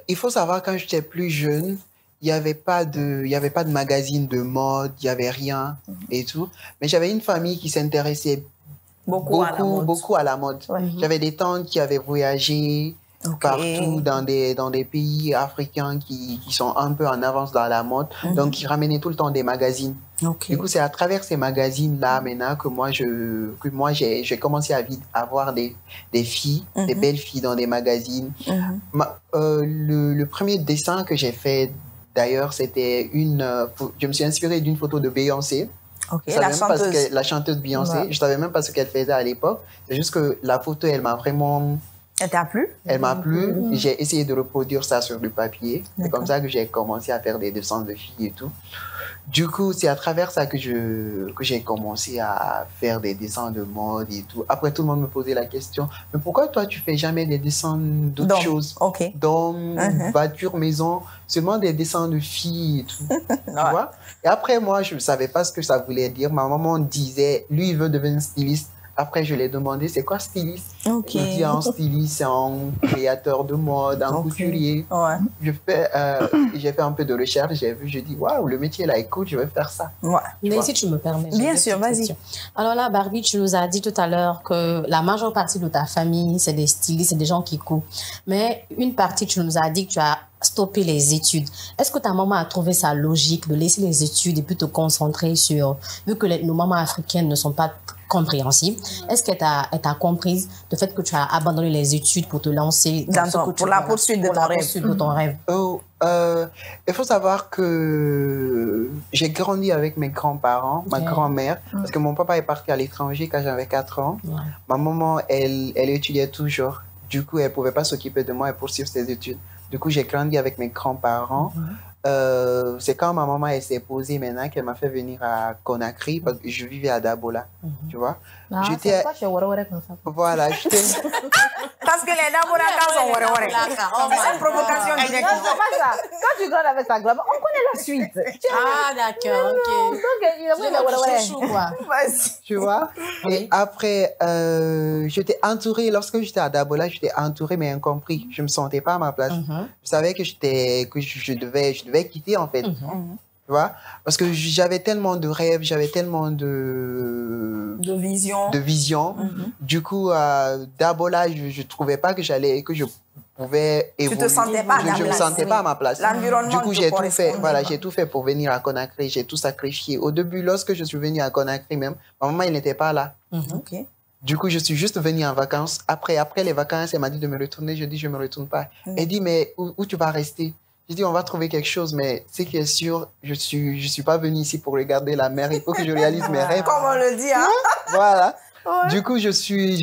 Speaker 4: Il faut savoir, quand j'étais plus jeune, il n'y avait pas de magazine de mode, il n'y avait rien et tout. Mais j'avais une famille qui s'intéressait beaucoup à la mode. J'avais des tantes qui avaient voyagé partout dans des pays africains qui sont un peu en avance dans la mode. Donc, qui ramenaient tout le temps des magazines. Du coup, c'est à travers ces magazines-là maintenant que moi, j'ai commencé à voir des filles, des belles filles dans des magazines. Le premier dessin que j'ai fait, d'ailleurs, c'était je me suis inspirée d'une photo de Beyoncé. La chanteuse Beyoncé. Je ne savais même pas ce qu'elle faisait à l'époque. C'est juste que la photo, elle m'a vraiment
Speaker 1: Elle t'a plu?
Speaker 4: Elle m'a plu. J'ai essayé de reproduire ça sur du papier. C'est comme ça que j'ai commencé à faire des dessins de filles et tout. Du coup, c'est à travers ça que j'ai commencé à faire des dessins de mode et tout. Après, tout le monde me posait la question, mais pourquoi toi, tu fais jamais des dessins d'autres choses? D'hommes, voitures, maisons, seulement des dessins de filles et tout. Tu vois? Et après, moi, je ne savais pas ce que ça voulait dire. Ma maman disait, lui, il veut devenir styliste. Après, je lui ai demandé, c'est quoi styliste? Il dit, un styliste, c'est un créateur de mode, un couturier. J'ai fait un peu de recherche, j'ai vu, je dis, waouh, le métier là est cool, je vais faire ça.
Speaker 3: Mais si tu me permets.
Speaker 1: Bien sûr, vas-y.
Speaker 3: Alors là, Barbie, tu nous as dit tout à l'heure que la majeure partie de ta famille, c'est des stylistes, c'est des gens qui courent. Mais une partie, tu nous as dit que tu as stoppé les études. Est-ce que ta maman a trouvé ça logique de laisser les études et puis te concentrer sur, vu que nos mamans africaines ne sont pas compréhensible. Est-ce qu'elle t'a comprise le fait que tu as abandonné les études pour te lancer
Speaker 1: pour la poursuite de ton rêve?
Speaker 4: Il faut savoir que j'ai grandi avec mes grands-parents, ma grand-mère, parce que mon papa est parti à l'étranger quand j'avais 4 ans. Ma maman, elle étudiait toujours. Du coup, elle ne pouvait pas s'occuper de moi et poursuivre ses études. Du coup, j'ai grandi avec mes grands-parents. C'est quand ma maman s'est posée maintenant qu'elle m'a fait venir à Conakry parce que je vivais à Dabola, tu vois.
Speaker 5: J'étais pas chez Wareware comme ça.
Speaker 4: Voilà, j'étais...
Speaker 1: Parce que les Dabolaka sont Wareware. C'est une provocation directe.
Speaker 5: Non, c'est pas ça. Quand tu grandes avec ta grand-mère, on connaît la suite.
Speaker 3: Ah, d'accord, ok.
Speaker 5: Donc,
Speaker 4: tu vois. Et après, j'étais entourée, lorsque j'étais à Dabola, j'étais entourée mais incompris. Je me sentais pas à ma place. Je savais que je devais quitter en fait. Tu vois, parce que j'avais tellement de rêves, j'avais tellement de vision. Du coup, Dabola, je trouvais pas que je pouvais évoluer.
Speaker 1: Tu te sentais pas à ta place.
Speaker 4: Je me sentais pas à ma place.
Speaker 1: L'environnement.
Speaker 4: Du coup, j'ai tout fait. Voilà, j'ai tout fait pour venir à Conakry. J'ai tout sacrifié. Au début, lorsque je suis venue à Conakry même, ma maman, elle n'était pas là. Du coup, je suis juste venue en vacances. Après les vacances, elle m'a dit de me retourner. Je dis, je me retourne pas. Elle dit, mais où tu vas rester? J'ai dit, on va trouver quelque chose, mais ce qui est sûr, je suis pas venue ici pour regarder la mer. Il faut que je réalise mes rêves.
Speaker 1: Comme on le dit, hein?
Speaker 4: Voilà. Du coup, je suis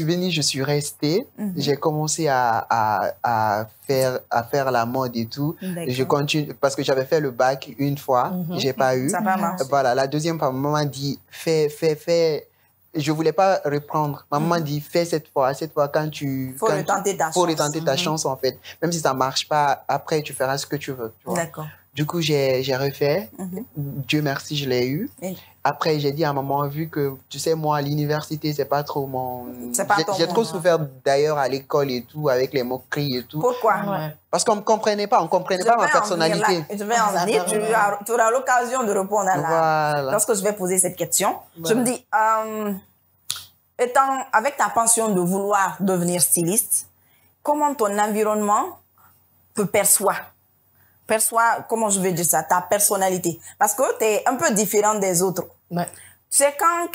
Speaker 4: venue, je suis restée. J'ai commencé à faire la mode et tout. Je continue, parce que j'avais fait le bac une fois. J'ai pas eu.
Speaker 1: Ça va marcher.
Speaker 4: Voilà. La deuxième fois, maman m'a dit, fais. Je voulais pas reprendre. Maman dit, fais cette fois quand tu...
Speaker 1: Faut retenter ta chance.
Speaker 4: Faut retenter ta chance, en fait. Même si ça marche pas, après, tu feras ce que tu veux.
Speaker 1: D'accord.
Speaker 4: Du coup, j'ai refait. Dieu merci, je l'ai eu. Après, j'ai dit à maman, vu que, tu sais, moi, à l'université, c'est pas trop mon... J'ai trop souffert d'ailleurs à l'école et tout, avec les moqueries et tout.
Speaker 1: Pourquoi?
Speaker 4: Parce qu'on me comprenait pas, ma personnalité.
Speaker 1: Je vais en venir, tu auras l'occasion de répondre lorsque je vais poser cette question. Je me dis, avec ta passion de vouloir devenir styliste, comment ton environnement te perçoit, comment je vais dire ça, ta personnalité. Parce que tu es un peu différent des autres. Tu sais, quand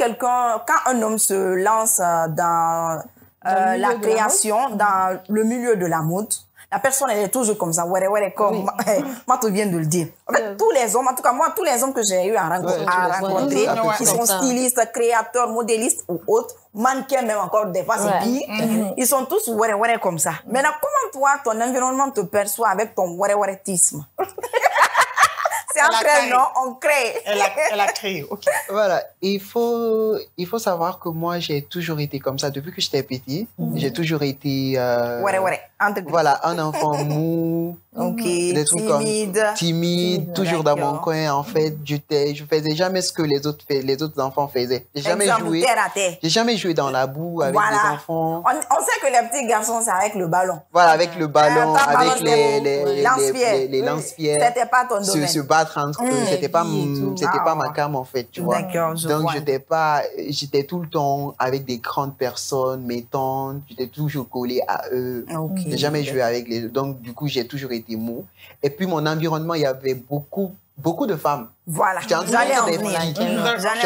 Speaker 1: un homme se lance dans la création, dans le milieu de la mode, la personne, elle est toujours comme ça, comme Mato vient de le dire. En fait, tous les hommes, en tout cas moi, tous les hommes que j'ai eu à rencontrer, qui sont stylistes, créateurs, modélistes ou autres, mannequins même encore, des fois c'est pire, ils sont tous comme ça. Maintenant, comment toi, ton environnement te perçoit avec ton warewaretisme? C'est un prénom, on crée.
Speaker 2: Elle a créé, ok.
Speaker 4: Voilà, il faut savoir que moi, j'ai toujours été comme ça. Depuis que j'étais petit, j'ai toujours été... voilà, un enfant mou, des trucs timide, toujours dans mon coin. En fait, je faisais jamais ce que les autres enfants faisaient. J'ai jamais joué dans la boue avec les enfants.
Speaker 1: On sait que les petits garçons, c'est avec le ballon.
Speaker 4: Voilà, avec le ballon, avec les lance-pierres.
Speaker 1: C'était pas ton domaine.
Speaker 4: Se battre entre eux, c'était pas ma cam en fait, tu vois. Donc j'étais tout le temps avec des grandes personnes, mes tantes, j'étais toujours collé à eux. J'ai jamais joué avec les... Donc du coup, j'ai toujours été mou. Et puis mon environnement, il y avait beaucoup de femmes.
Speaker 1: Voilà.
Speaker 4: J'étais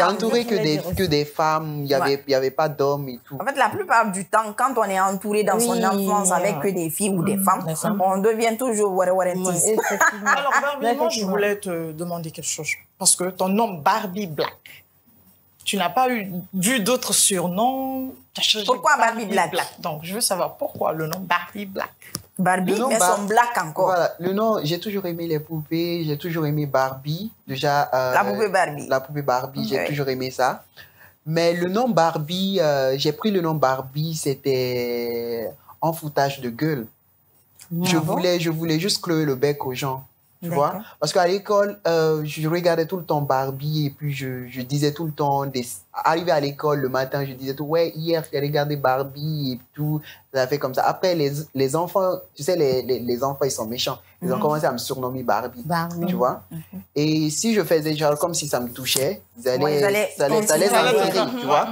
Speaker 4: entouré que des femmes, il y avait pas d'hommes et tout.
Speaker 1: En fait, la plupart du temps, quand on est entouré dans son enfance avec que des filles ou des femmes, on devient toujours
Speaker 2: Alors, Barbie, moi, je voulais te demander quelque chose. Parce que ton nom, Barbie Black, tu n'as pas vu d'autres surnoms.
Speaker 1: Pourquoi Barbie Black?
Speaker 2: Donc, je veux savoir pourquoi le nom Barbie Black.
Speaker 1: Barbie, mais son black encore.
Speaker 4: Voilà, le nom, j'ai toujours aimé les poupées, j'ai toujours aimé Barbie. Déjà,
Speaker 1: la poupée Barbie.
Speaker 4: La poupée Barbie, j'ai toujours aimé ça. Mais le nom Barbie, j'ai pris le nom Barbie, c'était un foutage de gueule. Je voulais juste clouer le bec aux gens. Tu vois? Parce qu'à l'école, je regardais tout le temps Barbie et puis je disais tout le temps, arrivé à l'école le matin, je disais tout, ouais, hier, j'ai regardé Barbie et tout, ça a fait comme ça. Après, les enfants, tu sais, les enfants, ils sont méchants. Ils ont commencé à me surnommer Barbie. Tu vois? Et si je faisais genre comme si ça me touchait, ça allait tu vois?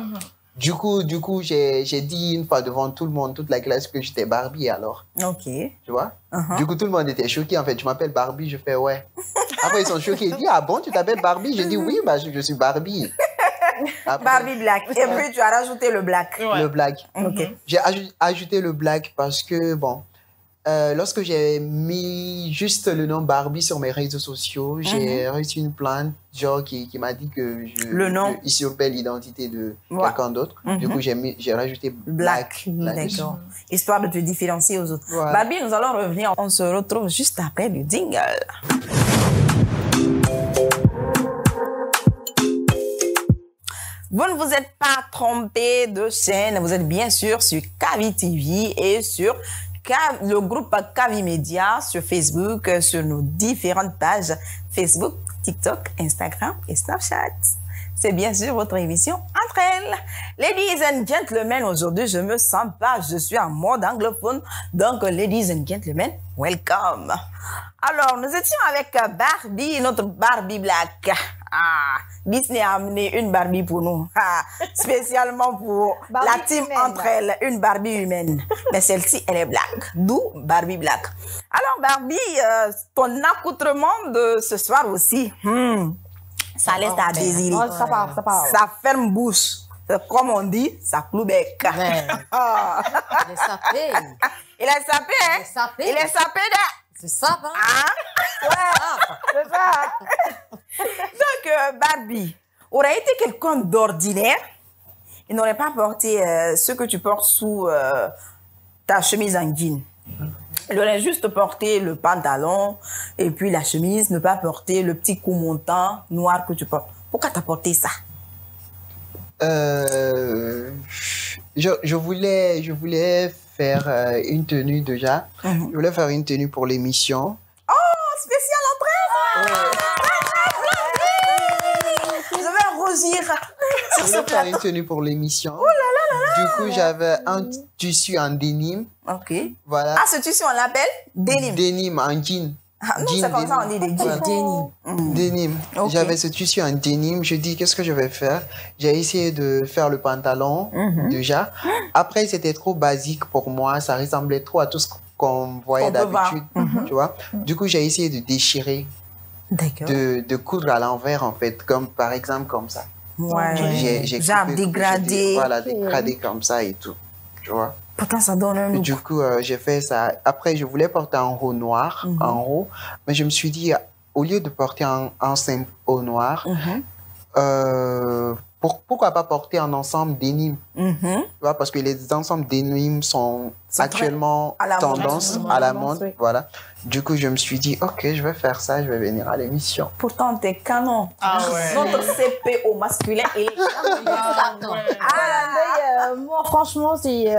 Speaker 4: Du coup, j'ai dit une fois devant tout le monde, toute la classe, que j'étais Barbie alors.
Speaker 1: Ok.
Speaker 4: Tu vois? Du coup, tout le monde était choqué. En fait, je m'appelle Barbie, je fais ouais. Après, ils sont choqués. Ils disent, ah bon, tu t'appelles Barbie? Je dis oui, bah, je suis Barbie. Après,
Speaker 1: Barbie Black. Et puis, tu as rajouté le black.
Speaker 4: Le black. J'ai ajouté le black parce que, bon, lorsque j'ai mis juste le nom Barbie sur mes réseaux sociaux, j'ai reçu une plainte genre qui m'a dit que je usurpais l'identité de quelqu'un d'autre. Du coup, j'ai rajouté Black.
Speaker 1: D'accord. Histoire de te différencier aux autres.
Speaker 4: Voilà.
Speaker 1: Barbie, nous allons revenir. On se retrouve juste après le jingle. Vous ne vous êtes pas trompé de chaîne. Vous êtes bien sûr sur Kavi TV et sur le groupe Kavi Media sur Facebook, sur nos différentes pages Facebook, TikTok, Instagram et Snapchat. C'est bien sûr votre émission Entre elles. Ladies and gentlemen, aujourd'hui, je me sens pas, je suis en mode anglophone. Donc, ladies and gentlemen, welcome. Alors, nous étions avec Barbie, notre Barbie Black. Disney a amené une Barbie pour nous. Spécialement pour
Speaker 5: Barbie
Speaker 1: la team
Speaker 5: humaine.
Speaker 1: Entre elles, une Barbie humaine. Mais celle-ci, elle est black. D'où Barbie Black. Alors, Barbie, ton accoutrement de ce soir aussi, ça laisse à désirer.
Speaker 5: Oh, ça part.
Speaker 1: Ça ferme bouche. Comme on dit, ça cloue bec.
Speaker 3: Ouais. Il est sapé.
Speaker 1: Il est sapé, hein? Il est sapé,
Speaker 3: C'est ça, hein?
Speaker 1: C'est ça. Donc, Barbie aurait été quelqu'un d'ordinaire. Il n'aurait pas porté ce que tu portes sous ta chemise en jean. Il aurait juste porté le pantalon et puis la chemise, ne pas porter le petit cou montant noir que tu portes. Pourquoi t'as porté ça?
Speaker 4: Je voulais faire une tenue déjà. Je voulais faire une tenue pour l'émission.
Speaker 1: Oh, spécial entrée! Je vais rougir
Speaker 4: Je
Speaker 1: sur ce
Speaker 4: voulais faire une
Speaker 1: plateau.
Speaker 4: tenue pour l'émission. Du coup, j'avais un tissu en denim.
Speaker 1: Ok.
Speaker 4: Voilà.
Speaker 1: Ah, ce tissu, on l'appelle denim.
Speaker 4: Denim en jean.
Speaker 1: Ah, non,
Speaker 4: Jean,
Speaker 1: c'est comme ça, on dit des jeans.
Speaker 4: Voilà. Denim.
Speaker 1: Ok.
Speaker 4: J'avais ce tissu en denim. Je dis, qu'est-ce que je vais faire? J'ai essayé de faire le pantalon déjà. Après, c'était trop basique pour moi. Ça ressemblait trop à tout ce qu'on voyait
Speaker 1: Qu'on peut voir.
Speaker 4: d'habitude. Tu vois? Du coup, j'ai essayé de déchirer,
Speaker 1: D'accord.
Speaker 4: de coudre à l'envers, en fait. Comme, par exemple, comme ça.
Speaker 1: Ouais.
Speaker 4: J'ai
Speaker 1: Genre
Speaker 4: coupé,
Speaker 1: dégradé.
Speaker 4: voilà, dégradé comme ça et tout. Tu vois?
Speaker 1: Pourtant, ça donne un look.
Speaker 4: Du coup, j'ai fait ça. Après, je voulais porter un haut noir, en haut. Mais je me suis dit, au lieu de porter un simple haut noir, pourquoi pas porter un ensemble denim? Tu vois, parce que les ensembles denim sont actuellement
Speaker 1: à la mode.
Speaker 4: tendance, à la
Speaker 5: Tendance,
Speaker 4: mode.
Speaker 5: oui.
Speaker 4: Voilà. Du coup, je me suis dit, OK, je vais faire ça, je vais venir à l'émission.
Speaker 1: Pourtant, t'es canon.
Speaker 2: Ah ouais.
Speaker 1: Notre CP au masculin, il est canon.
Speaker 5: Moi, franchement, c'est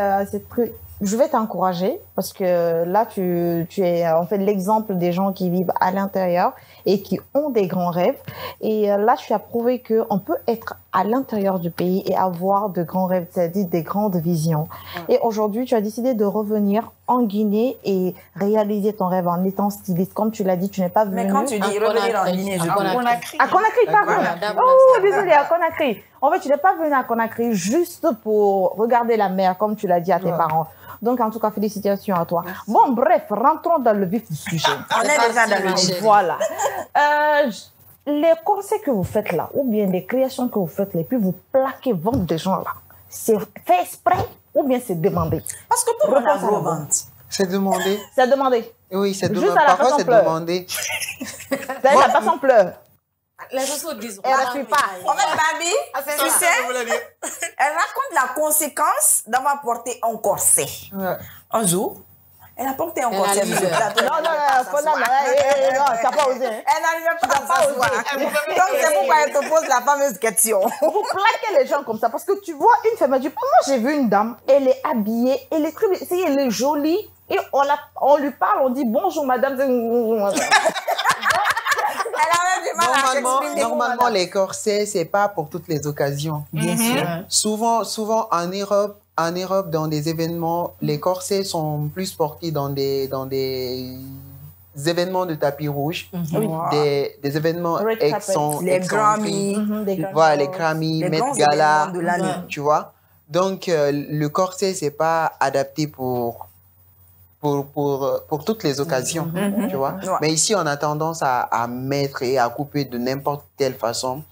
Speaker 5: très... Je vais t'encourager parce que là, tu es en fait l'exemple des gens qui vivent à l'intérieur et qui ont des grands rêves. Et là, tu as prouvé qu'on peut être à l'intérieur du pays et avoir de grands rêves, c'est-à-dire des grandes visions. Et aujourd'hui, tu as décidé de revenir en Guinée et réaliser ton rêve en étant styliste. Comme tu l'as dit, tu n'es pas venu...
Speaker 1: Mais quand tu dis revenir en Guinée, je comprends.
Speaker 5: À Conakry, pardon.
Speaker 3: Conakry.
Speaker 5: Oh, désolé, à Conakry. En fait, tu n'es pas venu à Conakry juste pour regarder la mer, comme tu l'as dit à tes parents. Donc, en tout cas, félicitations à toi. Bon, bref, rentrons dans le vif du sujet.
Speaker 1: On est déjà dans le
Speaker 3: parti,
Speaker 1: vif.
Speaker 5: Voilà. Les conseils que vous faites là, ou bien les créations que vous faites là, et puis vous plaquez vendre des gens là, c'est fait exprès ou bien c'est demandé?
Speaker 1: Parce que pour la
Speaker 5: Réponse à la
Speaker 1: vente,
Speaker 4: C'est demandé.
Speaker 5: C'est demandé.
Speaker 4: Oui, c'est
Speaker 5: Juste
Speaker 4: demandé.
Speaker 5: à la
Speaker 4: Parfois,
Speaker 5: façon
Speaker 4: c'est
Speaker 5: pleure.
Speaker 4: demandé.
Speaker 5: C'est la personne pleure.
Speaker 3: Les sociaux disent.
Speaker 5: Elle ne suit pas.
Speaker 1: En fait, Barbie, tu sais, elle raconte la conséquence d'avoir porté un corset.
Speaker 4: Ouais.
Speaker 1: Un jour, elle a porté un
Speaker 3: Elle
Speaker 1: corset
Speaker 3: a
Speaker 1: sur
Speaker 3: dit,
Speaker 1: le plateau.
Speaker 5: Non, tu n'as pas osé. Hein.
Speaker 1: Elle n'arrivait pas à s'asseoir. Donc, c'est pourquoi elle te pose la fameuse question.
Speaker 5: Vous plaquez les gens comme ça parce que tu vois une femme, elle dit, moi j'ai vu une dame, elle est habillée, elle est très, elle est jolie et on lui parle, on dit bonjour madame.
Speaker 1: Elle avait du mal à s'exprimer.
Speaker 4: Normalement, les corsets, c'est pas pour toutes les occasions.
Speaker 1: Bien sûr.
Speaker 4: Souvent en Europe, dans des événements, les corsets sont plus portés dans des événements de tapis rouge, des événements
Speaker 5: Red carpet.
Speaker 1: Les Grammy.
Speaker 4: Voilà, les Grammy,
Speaker 1: Les
Speaker 4: Met
Speaker 1: grands
Speaker 4: Gala,
Speaker 1: événements de l'année.
Speaker 4: tu vois. Donc, le corset, c'est pas adapté pour toutes les occasions, tu vois.
Speaker 1: Ouais.
Speaker 4: Mais ici, on a tendance à mettre et à couper de n'importe quelle façon.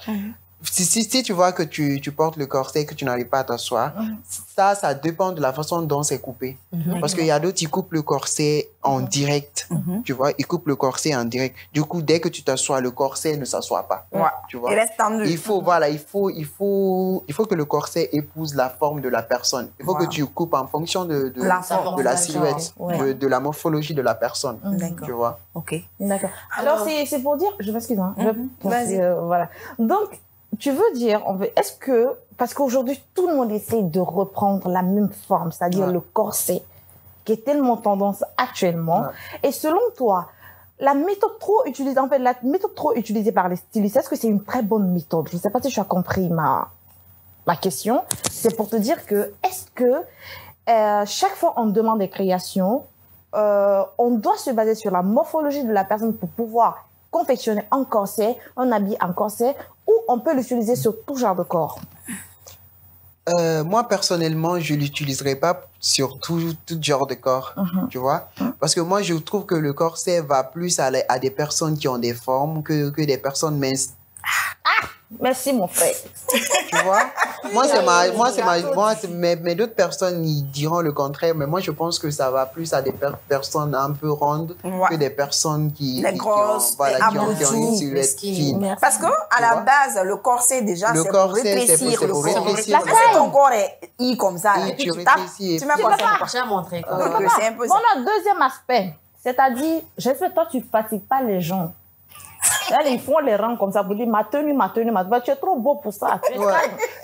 Speaker 4: Si tu vois que tu portes le corset et que tu n'arrives pas à t'asseoir, ça dépend de la façon dont c'est coupé. Parce qu'il y a d'autres qui coupent le corset en direct, tu vois. Ils coupent le corset en direct. Du coup, dès que tu t'assois, le corset ne s'assoit pas,
Speaker 1: Ouais.
Speaker 4: tu vois.
Speaker 1: Il reste tendu.
Speaker 4: Il faut que le corset épouse la forme de la personne. Il faut que tu coupes en fonction de
Speaker 1: La forme.
Speaker 4: la silhouette,
Speaker 5: Ouais.
Speaker 4: de la morphologie de la personne,
Speaker 1: D'accord.
Speaker 4: tu vois.
Speaker 1: Ok.
Speaker 5: D'accord. Alors, c'est pour dire, je m'excuse, hein,
Speaker 1: Vas-y.
Speaker 5: voilà. Donc, tu veux dire, est-ce que, parce qu'aujourd'hui, tout le monde essaie de reprendre la même forme, c'est-à-dire le corset, qui est tellement tendance actuellement, et selon toi, la méthode trop utilisée, en fait, la méthode trop utilisée par les stylistes, est-ce que c'est une très bonne méthode? Je ne sais pas si tu as compris ma question. C'est pour te dire que, est-ce que chaque fois on demande des créations, on doit se baser sur la morphologie de la personne pour pouvoir confectionner un corset, un habit en corset, ou on peut l'utiliser sur tout genre de corps?
Speaker 4: Moi, personnellement, je ne l'utiliserai pas sur tout genre de corps, tu vois. Parce que moi, je trouve que le corset va plus à des personnes qui ont des formes que des personnes minces.
Speaker 5: Merci, mon frère.
Speaker 4: Tu vois? Mais d'autres personnes, ils diront le contraire. Mais moi, je pense que ça va plus à des personnes un peu rondes que des personnes qui
Speaker 1: grosses,
Speaker 4: qui ont une silhouette fine.
Speaker 1: Parce que, à la base, le corset, déjà, c'est pour rétrécir le corps.
Speaker 4: rétrécir
Speaker 1: Parce que ton corps est comme ça.
Speaker 4: Et tu
Speaker 1: tapes,
Speaker 4: rétrécis.
Speaker 1: tu mets quoi ça?
Speaker 3: Je vais montrer.
Speaker 1: Donc, c'est impossible.
Speaker 5: Bon, le deuxième aspect, c'est-à-dire, j'espère que toi, tu ne fatigues pas les gens. Là, ils font les rangs comme ça pour dire ma tenue. Tu es trop beau pour ça.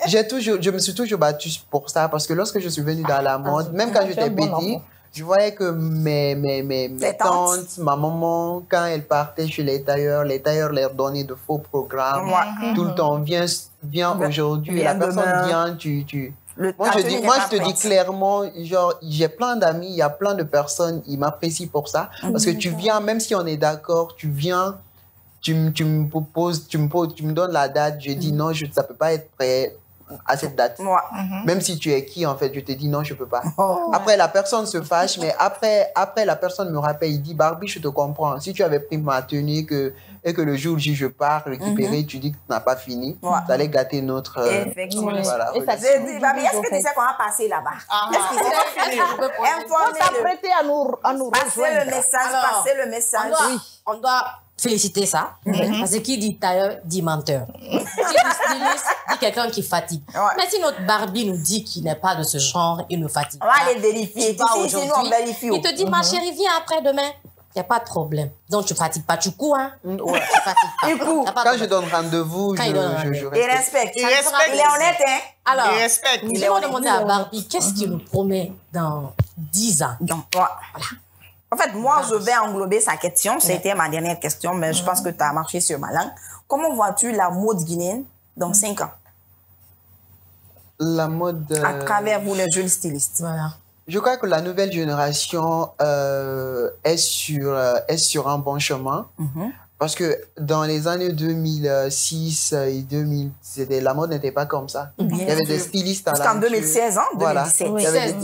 Speaker 4: Je me suis toujours battue pour ça parce que lorsque je suis venue dans la mode, même quand j'étais petite, je voyais que mes tantes, ma maman, quand elles partaient chez les tailleurs leur donnaient de faux programmes. Tout le temps, viens aujourd'hui, la personne vient, Moi, je te dis clairement, genre, j'ai plein d'amis, il y a plein de personnes, ils m'apprécient pour ça. Parce que tu viens, même si on est d'accord, tu viens, tu me proposes, tu me donnes la date, je dis non, ça peut pas être prêt à cette date. Même si tu es qui, en fait, je te dis non, je peux pas. Après, la personne se fâche, mais après, la personne me rappelle, il dit, Barbie, je te comprends. Si tu avais pris ma tenue et que le jour où je pars récupérer, tu dis que tu n'as pas fini, ça allait gâter notre...
Speaker 1: Effectivement.
Speaker 4: Voilà.
Speaker 1: Barbie, est-ce que tu sais qu'on va passer là-bas? Est-ce que c'est
Speaker 5: On t'a prêté à nous
Speaker 1: passer le message, passer le message.
Speaker 3: On doit féliciter ça. Parce que qui dit tailleur dit menteur. Qui dit styliste dit quelqu'un qui fatigue. Mais si notre Barbie nous dit qu'il n'est pas de ce genre, il nous fatigue.
Speaker 1: On va aller vérifier.
Speaker 3: Ici, nous, on vérifie. Il te dit, ma chérie, viens après-demain. Il n'y a pas de problème. Donc, tu ne fatigues pas. Tu cours, hein? Tu fatigues pas.
Speaker 4: Quand je donne rendez-vous, je
Speaker 1: Il respecte. Il est honnête, hein?
Speaker 3: Alors,
Speaker 2: il respecte.
Speaker 3: nous allons demander à Barbie, qu'est-ce qu'il nous promet dans 10 ans?
Speaker 1: Donc, voilà. En fait, moi, je vais englober sa question. C'était ma dernière question, mais je pense que tu as marché sur ma langue. Comment vois-tu la mode guinéenne dans 5 ans?
Speaker 4: La mode...
Speaker 1: À travers vous, les jeunes stylistes.
Speaker 3: Voilà.
Speaker 4: Je crois que la nouvelle génération est sur un bon chemin. Parce que dans les années 2006 et 2000, la mode n'était pas comme ça. Il y avait des stylistes talentueux.
Speaker 1: Jusqu'en 2016, hein, 2017.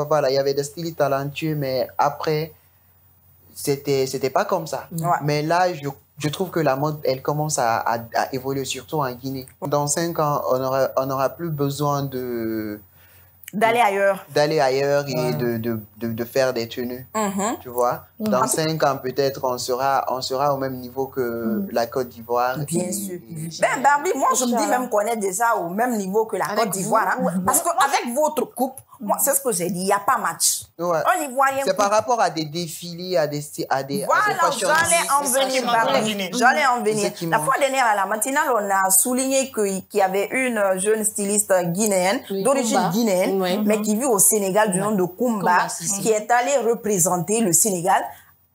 Speaker 4: Voilà. Il y avait des stylistes talentueux, mais après, c'était pas comme ça. Mais là, je trouve que la mode, elle commence à évoluer, surtout en Guinée. Dans 5 ans, on n'aura plus besoin de
Speaker 1: D'aller ailleurs.
Speaker 4: D'aller ailleurs et de faire des tenues. Tu vois? Dans 5 ans, peut-être, on sera au même niveau que la Côte d'Ivoire.
Speaker 1: Bien sûr. Ben, Barbie, moi, je me dis même qu'on est déjà au même niveau que la Côte d'Ivoire. Hein, parce qu'avec votre coupe, moi, c'est ce que j'ai dit, il n'y a pas match.
Speaker 4: Ouais.
Speaker 1: Un Ivoirien.
Speaker 4: C'est par rapport à des défilés, à des
Speaker 1: voilà,
Speaker 4: fashion
Speaker 1: j'allais en venir, Barbie. J'allais en venir.
Speaker 4: Effectivement.
Speaker 1: La fois dernière, à la matinale, on a souligné qu'il y avait une jeune styliste guinéenne, d'origine guinéenne, mais qui vit au Sénégal du nom de Kumba, qui est allée représenter le Sénégal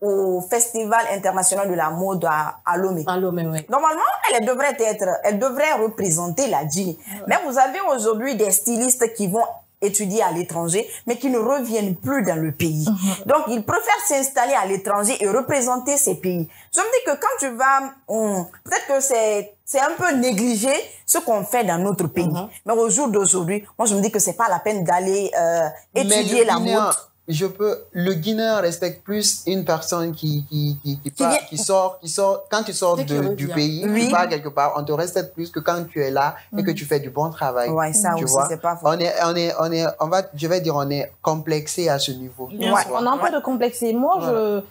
Speaker 1: au Festival international de la mode à Lomé. Normalement, elle devrait représenter la Guinée. Mais vous avez aujourd'hui des stylistes qui vont étudier à l'étranger, mais qui ne reviennent plus dans le pays. Donc, ils préfèrent s'installer à l'étranger et représenter ces pays. Je me dis que quand tu vas, peut-être que c'est un peu négligé ce qu'on fait dans notre pays. Mais au jour d'aujourd'hui, moi, je me dis que c'est pas la peine d'aller étudier la mode.
Speaker 4: Le Guinéen respecte plus une personne qui sort, quand tu sors du pays, tu pars quelque part, on te respecte plus que quand tu es là et que tu fais du bon travail.
Speaker 1: Ouais, ça
Speaker 4: tu
Speaker 1: aussi,
Speaker 4: vois?
Speaker 1: c'est pas faux.
Speaker 4: Je vais dire, on est complexé à ce niveau.
Speaker 5: On a un peu de complexé. Moi,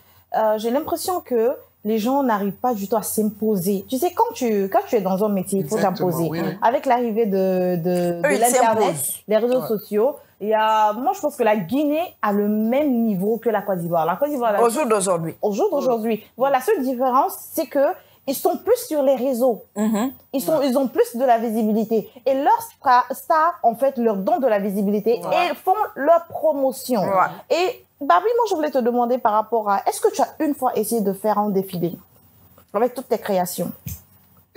Speaker 5: j'ai l'impression que les gens n'arrivent pas du tout à s'imposer. Tu sais, quand tu es dans un métier, il faut t'imposer. Oui. Avec l'arrivée de l'Internet, les réseaux sociaux, moi, je pense que la Guinée a le même niveau que la Côte d'Ivoire. La Côte d'Ivoire,
Speaker 1: au jour d'aujourd'hui.
Speaker 5: Au jour d'aujourd'hui. Voilà, la seule différence, c'est que ils sont plus sur les réseaux. Ils ont plus de la visibilité. Et leurs stars, en fait, leur donnent de la visibilité et font leur promotion. Et Barbie, moi, je voulais te demander par rapport à... Est-ce que tu as une fois essayé de faire un défilé avec toutes tes créations?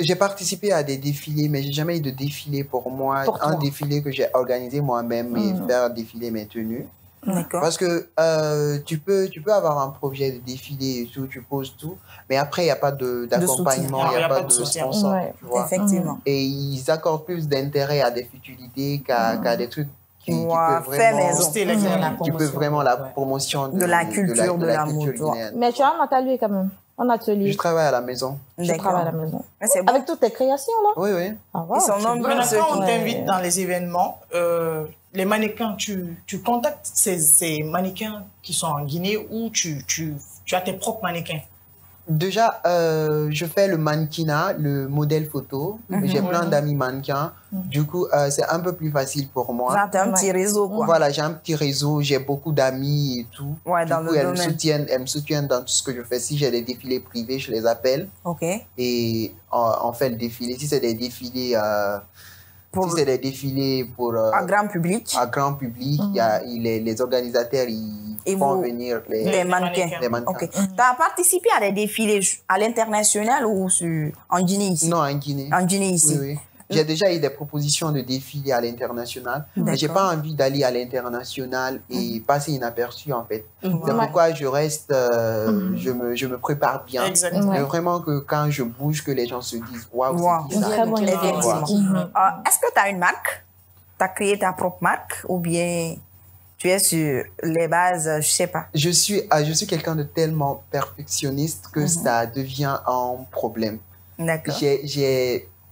Speaker 4: J'ai participé à des défilés, mais j'ai jamais eu de défilé pour moi. Un défilé que j'ai organisé moi-même et faire défiler mes tenues.
Speaker 1: D'accord.
Speaker 4: Parce que tu peux avoir un projet de défilé et tout, tu poses tout, mais après, il n'y a pas d'accompagnement, il n'y a pas de sponsor. Tu vois.
Speaker 1: Effectivement.
Speaker 4: Et ils accordent plus d'intérêt à des futilités qu'à des trucs qui peuvent vraiment la promotion
Speaker 1: de la culture de la mode.
Speaker 5: Mais tu as un atelier quand même. Un atelier.
Speaker 4: Je travaille à la maison.
Speaker 5: Je travaille à la maison.
Speaker 1: Bon.
Speaker 5: Avec toutes tes créations, là?
Speaker 4: Oui, oui.
Speaker 5: Ah, wow.
Speaker 2: Ils sont nombreux. Quand on t'invite dans les événements, les mannequins, tu contactes ces mannequins qui sont en Guinée ou tu as tes propres mannequins?
Speaker 4: Déjà, je fais le mannequinat, le modèle photo. J'ai plein d'amis mannequins. Du coup, c'est un peu plus facile pour moi.
Speaker 1: J'ai un petit réseau, quoi.
Speaker 4: Voilà, j'ai un petit réseau, j'ai beaucoup d'amis et tout.
Speaker 1: Ouais,
Speaker 4: du coup, elles me soutiennent dans tout ce que je fais. Si j'ai des défilés privés, je les appelle.
Speaker 1: OK.
Speaker 4: Et on fait le défilé. Si c'est des défilés... si c'est des défilés pour...
Speaker 1: à grand public.
Speaker 4: À grand public, les organisateurs, ils font venir
Speaker 1: les mannequins. Okay. Tu as participé à des défilés à l'international ou en Guinée ici?
Speaker 4: Non, en Guinée.
Speaker 1: En Guinée ici.
Speaker 4: Oui, oui. J'ai déjà eu des propositions de défilés à l'international, mais j'ai pas envie d'aller à l'international et passer inaperçu en fait. C'est pourquoi je reste, je me prépare bien.
Speaker 2: Exactement.
Speaker 4: Mais vraiment que quand je bouge, que les gens se disent waouh, c'est
Speaker 1: très bon. Est-ce que tu as une marque? Tu as créé ta propre marque ou bien tu es sur les bases, je sais pas?
Speaker 4: Je suis quelqu'un de tellement perfectionniste que ça devient un problème.
Speaker 1: D'accord.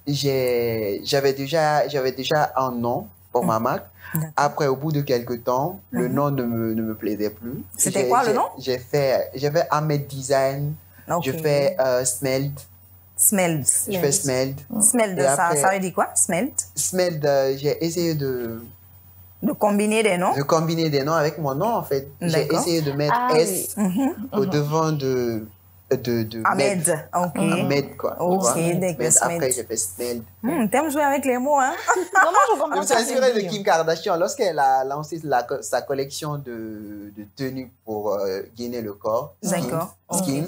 Speaker 4: J'avais déjà un nom pour ma marque. Après, au bout de quelques temps, le nom ne me plaisait plus.
Speaker 1: C'était quoi le nom?
Speaker 4: J'ai fait Ahmed Design. Je fais Smeld.
Speaker 1: Smeld.
Speaker 4: Je fais Smeld.
Speaker 1: Smeld, ça veut dire quoi? Smeld?
Speaker 4: Smeld, j'ai essayé de
Speaker 1: combiner des noms?
Speaker 4: De combiner des noms avec mon nom, en fait. J'ai essayé de mettre S au devant de
Speaker 1: Ahmed. Ok.
Speaker 4: Ahmed, quoi.
Speaker 1: Ok,
Speaker 4: mais après, j'ai fait Smeld.
Speaker 1: T'aimes jouer avec les mots, hein?
Speaker 4: Je me suis inspirée de Kim Kardashian. Lorsqu'elle a lancé sa collection de tenues pour gainer le corps, Skims.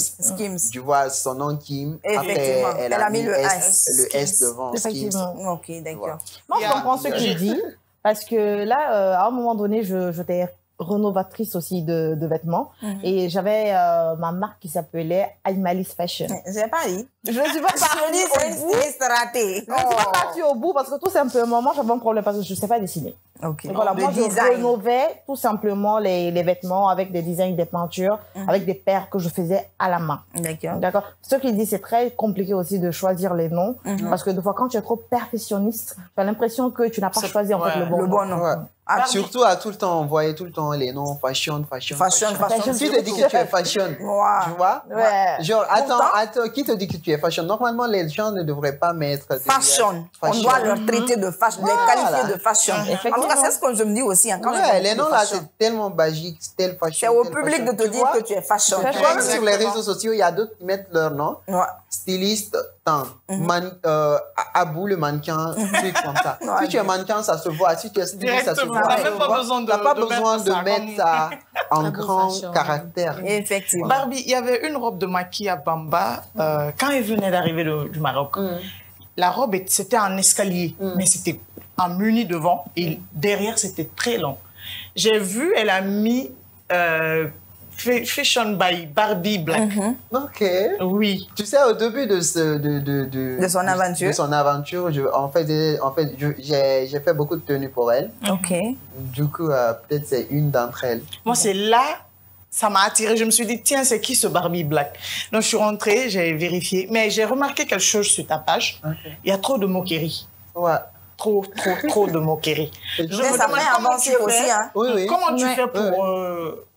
Speaker 4: Tu vois son nom Kim. Après, elle a mis le S devant Skims.
Speaker 1: Ok, d'accord.
Speaker 5: Moi, je comprends ce qu'il dit. Parce que là, à un moment donné, j'étais rénovatrice aussi de vêtements. Et j'avais ma marque qui s'appelait Aymalis Fashion.
Speaker 1: J'ai pas dit.
Speaker 5: Je ne suis pas partie au bout. Je ne suis pas partie au bout parce que tout simplement, moi, j'avais un problème parce que je ne sais pas dessiner.
Speaker 1: Ok.
Speaker 5: Et voilà,
Speaker 1: Le
Speaker 5: moi, je
Speaker 1: design.
Speaker 5: rénovais tout simplement les vêtements avec des designs, des peintures, avec des paires que je faisais à la main.
Speaker 1: D'accord.
Speaker 5: D'accord. Ce qui dit, c'est très compliqué aussi de choisir les noms, parce que des fois, quand tu es trop perfectionniste, tu as l'impression que tu n'as pas choisi en fait le bon
Speaker 1: Le
Speaker 5: nom.
Speaker 1: bon nom.
Speaker 4: Ouais.
Speaker 1: Ah,
Speaker 4: Surtout à tout le temps, on voyait tout le temps les noms fashion.
Speaker 1: Fashion.
Speaker 4: Qui te dit que tu es fashion?
Speaker 1: Wow.
Speaker 4: Tu vois?
Speaker 5: Ouais.
Speaker 4: Genre,
Speaker 1: Pourtant-
Speaker 4: attends, qui te dit que tu es fashion? Normalement, les gens ne devraient pas mettre
Speaker 1: Fashion. On doit leur traiter de fashion, les qualifier de fashion. En tout cas, c'est ce que je me dis aussi. Hein, quand je
Speaker 4: Ouais,
Speaker 1: me
Speaker 4: les
Speaker 1: dis
Speaker 4: noms là,
Speaker 1: fashion.
Speaker 4: c'est tellement magique, tel fashion.
Speaker 1: C'est au
Speaker 4: tel
Speaker 1: public
Speaker 4: fashion.
Speaker 1: de te
Speaker 4: Tu
Speaker 1: dire
Speaker 4: vois?
Speaker 1: que tu es fashion.
Speaker 4: Tu vois, même sur les
Speaker 2: Exactement.
Speaker 4: réseaux sociaux, il y a d'autres qui mettent leur nom.
Speaker 1: Ouais.
Speaker 4: Styliste, tant. Abou, le mannequin, truc comme ça.
Speaker 1: Ouais.
Speaker 4: Si tu es mannequin, ça se voit. Si tu es styliste, ça se
Speaker 2: Directement.
Speaker 4: voit.
Speaker 2: T'as même pas besoin de-
Speaker 4: T'as pas
Speaker 2: de
Speaker 4: besoin
Speaker 2: mettre
Speaker 4: de
Speaker 2: ça
Speaker 4: mettre
Speaker 2: comme-
Speaker 4: ça en
Speaker 3: Abou
Speaker 4: grand
Speaker 3: fashion.
Speaker 4: caractère.
Speaker 1: Effectivement.
Speaker 2: Barbie, il y avait une robe de Maquia Bamba quand elle venait d'arriver du Maroc. La robe, c'était en escalier, mais c'était en muni devant et derrière, c'était très long. J'ai vu, elle a mis Fashion by Barbie Black.
Speaker 4: Ok.
Speaker 2: Oui.
Speaker 4: Tu sais, au début de
Speaker 1: son aventure.
Speaker 4: de son aventure, j'ai fait beaucoup de tenues pour elle.
Speaker 1: Ok.
Speaker 4: Du coup, peut-être c'est une d'entre elles.
Speaker 2: Moi, c'est là, ça m'a attirée. Je me suis dit, tiens, c'est qui ce Barbie Black? Donc, je suis rentrée, j'ai vérifié. Mais j'ai remarqué quelque chose sur ta page.
Speaker 4: Ok.
Speaker 2: Il y a trop de moqueries.
Speaker 4: Ouais.
Speaker 2: Trop de moqueries. Je
Speaker 1: Mais
Speaker 2: me
Speaker 1: ça
Speaker 2: demande
Speaker 1: fait
Speaker 2: comment
Speaker 1: avancer
Speaker 2: tu fais-
Speaker 1: aussi. Hein.
Speaker 4: Oui, oui.
Speaker 2: Comment tu
Speaker 5: Ouais.
Speaker 2: fais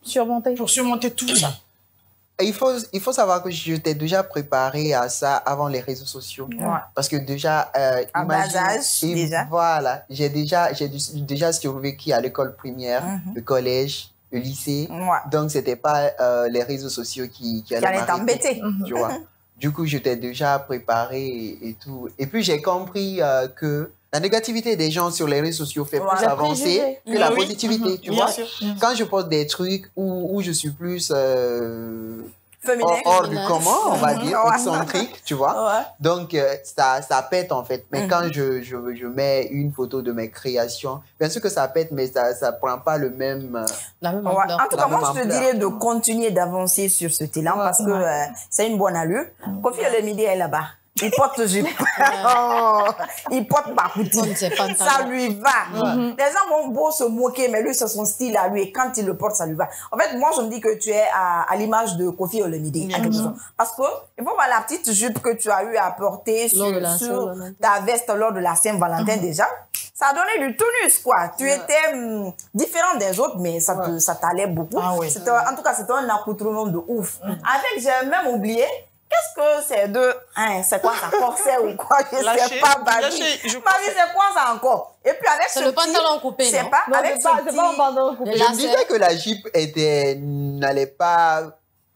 Speaker 5: Surmonter.
Speaker 2: pour surmonter tout ça?
Speaker 4: Et il faut savoir que je t'ai déjà préparé à ça avant les réseaux sociaux.
Speaker 1: Ouais.
Speaker 4: Parce que déjà,
Speaker 1: À bas âge, déjà.
Speaker 4: Voilà, j'ai déjà survécu à l'école primaire, le collège, le lycée.
Speaker 1: Ouais.
Speaker 4: Donc, c'était pas les réseaux sociaux qui allaient
Speaker 1: allait
Speaker 4: m'arrêter,
Speaker 1: t'embêter.
Speaker 4: Tu vois. Du coup, je t'ai déjà préparé et tout. Et puis, j'ai compris que la négativité des gens sur les réseaux sociaux fait
Speaker 1: Voilà.
Speaker 4: plus avancer
Speaker 5: Préjugés.
Speaker 4: que la
Speaker 2: Oui.
Speaker 4: positivité, tu
Speaker 2: Bien
Speaker 4: vois.
Speaker 2: sûr.
Speaker 4: Quand je poste des trucs où je suis plus
Speaker 1: Féminin.
Speaker 4: hors du commun, on va dire,
Speaker 1: Ouais.
Speaker 4: excentrique, tu vois.
Speaker 1: Ouais.
Speaker 4: Donc, ça pète en fait. Mais quand je mets une photo de mes créations, bien sûr que ça pète, mais ça prend pas le même...
Speaker 3: La même
Speaker 1: Ouais.
Speaker 3: ampleur.
Speaker 1: En tout cas,
Speaker 4: La
Speaker 1: moi,
Speaker 4: même
Speaker 1: je te
Speaker 4: ampleur.
Speaker 1: dirais de continuer d'avancer sur ce talent parce que c'est une bonne allure. Kofi Olomide est là-bas. Il porte jupe. Oh, il porte
Speaker 3: Comme ses pantalons.
Speaker 1: ça lui va. Les gens vont beau se moquer, mais lui, c'est son style à lui. Et quand il le porte, ça lui va. En fait, moi, je me dis que tu es à l'image de Kofi Olomide. en quelque sorte. Parce que, il faut voir la petite jupe que tu as eu à porter
Speaker 3: Lors de la
Speaker 1: sur
Speaker 3: Saint-Valentin.
Speaker 1: ta veste lors de la Saint-Valentin déjà. Ça a donné du tonus, quoi. Tu étais différent des autres, mais ça t'allait beaucoup.
Speaker 2: Ah ouais.
Speaker 1: En tout cas, c'était un accoutrement de ouf. Avec, j'ai même oublié, qu'est-ce que c'est de... Hein, c'est quoi ça, corset ou quoi? Je sais
Speaker 2: Lâché,
Speaker 1: pas, Babi.
Speaker 2: lâché, je
Speaker 1: Babi, c'est quoi ça encore? Et puis avec
Speaker 3: C'est
Speaker 1: ce
Speaker 3: le
Speaker 1: petit...
Speaker 3: pantalon coupé,
Speaker 1: C'est
Speaker 3: non?
Speaker 1: pas,
Speaker 5: Non,
Speaker 1: avec
Speaker 5: c'est pas
Speaker 1: ce
Speaker 5: un
Speaker 1: petit...
Speaker 5: pantalon coupé.
Speaker 3: Les
Speaker 4: Je me
Speaker 3: lacets.
Speaker 4: disais que la jupe n'allait pas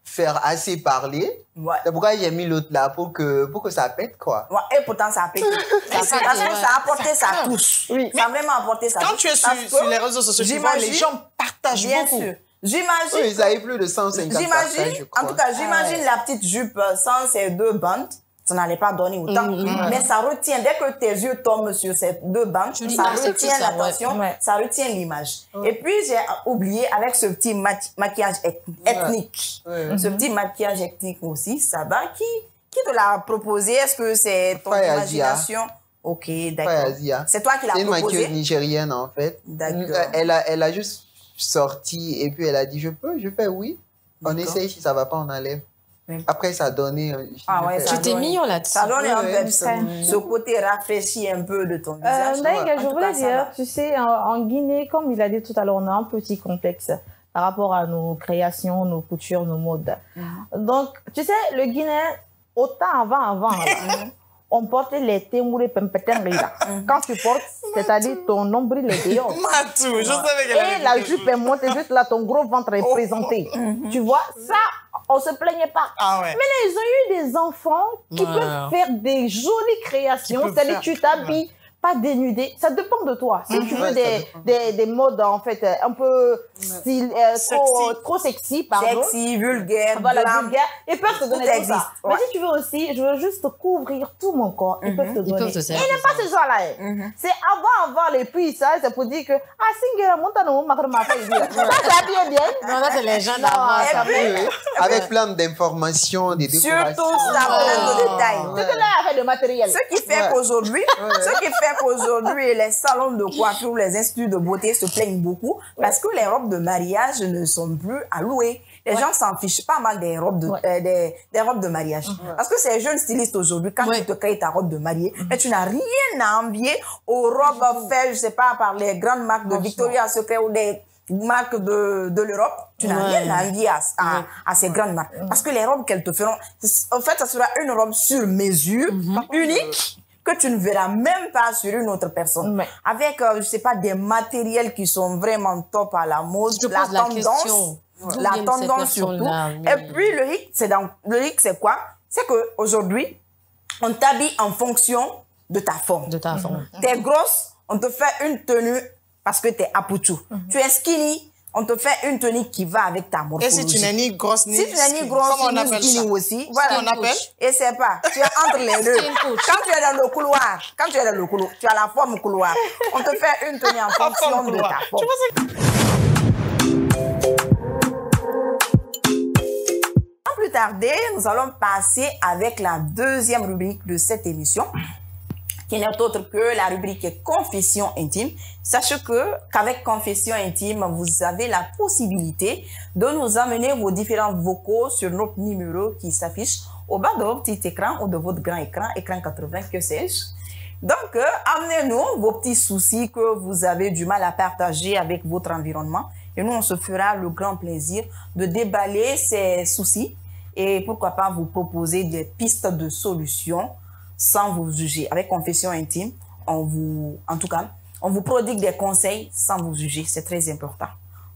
Speaker 4: faire assez parler.
Speaker 1: Ouais.
Speaker 4: C'est pourquoi j'ai mis l'autre là pour que ça pète, quoi.
Speaker 1: Ouais, et pourtant, ça a pété. Parce que ça a apporté sa touche.
Speaker 5: Oui.
Speaker 1: Ça a vraiment apporté sa touche.
Speaker 2: Quand tu es
Speaker 1: Parce que
Speaker 2: sur les réseaux sociaux, tu vois, les
Speaker 1: j'imagine-
Speaker 2: gens partagent
Speaker 1: Bien
Speaker 2: beaucoup.
Speaker 1: sûr. J'imagine...
Speaker 4: Oui, ça a eu plus de 150 partages, je
Speaker 1: J'imagine,
Speaker 4: crois.
Speaker 1: en tout cas, j'imagine la petite jupe sans ces deux bandes. Ça n'allait pas donner autant. Mais ça retient, dès que tes yeux tombent sur ces deux bandes,
Speaker 3: Tu dis,
Speaker 1: ça
Speaker 3: ah, c'est
Speaker 1: retient
Speaker 3: tout ça,
Speaker 1: l'attention,
Speaker 5: ouais.
Speaker 1: ça retient l'image. Et puis, j'ai oublié avec ce petit maquillage ethnique.
Speaker 4: Ouais.
Speaker 1: Ce petit maquillage ethnique aussi, ça va. Qui te l'a proposé? Est-ce que c'est ton
Speaker 4: Faya
Speaker 1: imagination? Ok,
Speaker 4: Faya
Speaker 1: d'accord.
Speaker 4: Zia.
Speaker 1: C'est toi qui l'as
Speaker 4: C'est une maquilleuse
Speaker 1: proposé?
Speaker 4: nigérienne, en fait.
Speaker 1: D'accord.
Speaker 4: Elle a juste sorti et puis elle a dit, je fais oui. On
Speaker 1: D'accord.
Speaker 4: essaye, si ça va pas, on enlève.
Speaker 1: Oui.
Speaker 4: Après, ça a donné...
Speaker 1: Ah ouais, ça
Speaker 3: Tu t'es
Speaker 1: donne-
Speaker 3: mignon là-dessus.
Speaker 1: Ça donne un
Speaker 4: Ouais,
Speaker 1: peps. Ce côté rafraîchi un peu de ton visage.
Speaker 5: Naïga,
Speaker 1: En
Speaker 5: je
Speaker 1: tout
Speaker 5: voulais
Speaker 1: cas, ça
Speaker 5: dire,
Speaker 1: va.
Speaker 5: tu sais, en Guinée, comme il a dit tout à l'heure, on a un petit complexe par rapport à nos créations, nos coutures, nos modes. Donc, tu sais, le Guinéen, autant avant, là, on portait les témourés pempeteng là. Quand tu portes, c'est-à-dire ton nombril est dehors.
Speaker 2: Matou, je savais qu'elle
Speaker 5: Et
Speaker 2: allait
Speaker 5: la
Speaker 2: dire
Speaker 5: jupe
Speaker 2: quelque
Speaker 5: est montée juste là, ton gros ventre est présenté. Tu vois, ça, on se plaignait pas.
Speaker 2: Ah ouais.
Speaker 5: Mais là, ils ont eu des enfants qui
Speaker 3: Ouais.
Speaker 5: peuvent faire des jolies créations.
Speaker 2: Qui peuvent
Speaker 5: C'est-à-dire,
Speaker 2: faire-
Speaker 5: tu t'habilles pas dénudé. Ça dépend de toi. Si tu veux
Speaker 4: Ouais, ça
Speaker 5: des modes, en fait, un peu style, trop sexy, pardon.
Speaker 1: Sexy, vulgaire,
Speaker 5: Voilà,
Speaker 1: glam.
Speaker 5: vulgaire. Ils peuvent te
Speaker 1: Tout
Speaker 5: donner tout
Speaker 1: existe,
Speaker 5: ça.
Speaker 1: ouais.
Speaker 5: Mais si tu veux aussi, je veux juste couvrir tout mon corps. Ils peuvent te donner.
Speaker 3: peuvent te
Speaker 5: Et
Speaker 3: servir.
Speaker 5: il n'est pas ce genre-là. C'est avant les puits, ça, c'est pour dire que, ah, Singera, montano, ma fille. Ça, c'est bien, bien.
Speaker 3: Non, là, c'est les gens d'avant.
Speaker 1: Et
Speaker 3: ça.
Speaker 1: puis,
Speaker 4: Oui, oui. Avec plein d'informations, des décorations.
Speaker 1: surtout ça, plein de détails.
Speaker 5: C'est que là, il y a fait de matériel.
Speaker 1: Ce qui fait qu'aujourd'hui, ce qui fait qu'aujourd'hui, les salons de coiffure, les instituts de beauté se plaignent beaucoup parce que les robes de mariage ne sont plus à louer. Les gens s'en fichent pas mal des robes de, des robes de mariage. Parce que ces jeunes stylistes aujourd'hui, quand tu te crées ta robe de mariée, mais tu n'as rien à envier aux robes faites, je sais pas, par les grandes marques de Victoria's Secret ou des marques de l'Europe. Tu n'as rien à envier à ces grandes marques. Parce que les robes qu'elles te feront, en fait, ça sera une robe sur mesure, unique, que tu ne verras même pas sur une autre personne. Avec, je sais pas, des matériels qui sont vraiment top à la mode, la tendance. La tendance surtout. Et puis le hic, c'est quoi? C'est que aujourd'hui, on t'habille en fonction de ta forme. T'es grosse, on te fait une tenue parce que t'es apouchou. Tu es skinny, on te fait une tenue qui va avec ta morphologie.
Speaker 2: Et si tu n'es ni grosse ni
Speaker 1: skinny, ni skinny aussi, voilà.
Speaker 2: On appelle?
Speaker 1: Et c'est pas, tu es entre les deux. Quand tu es dans le couloir, tu as la forme couloir. On te fait une tenue en fonction de ta forme. Plus tarder, nous allons passer avec la deuxième rubrique de cette émission, qui n'est autre que la rubrique Confession intime. Sachez qu'avec Confession intime, vous avez la possibilité de nous amener vos différents vocaux sur notre numéro qui s'affiche au bas de votre petit écran ou de votre grand écran, écran 80, que sais-je. Donc, amenez-nous vos petits soucis que vous avez du mal à partager avec votre environnement. Et nous, on se fera le grand plaisir de déballer ces soucis et pourquoi pas vous proposer des pistes de solutions sans vous juger. Avec Confession intime, en tout cas, on vous prodigue des conseils sans vous juger. C'est très important.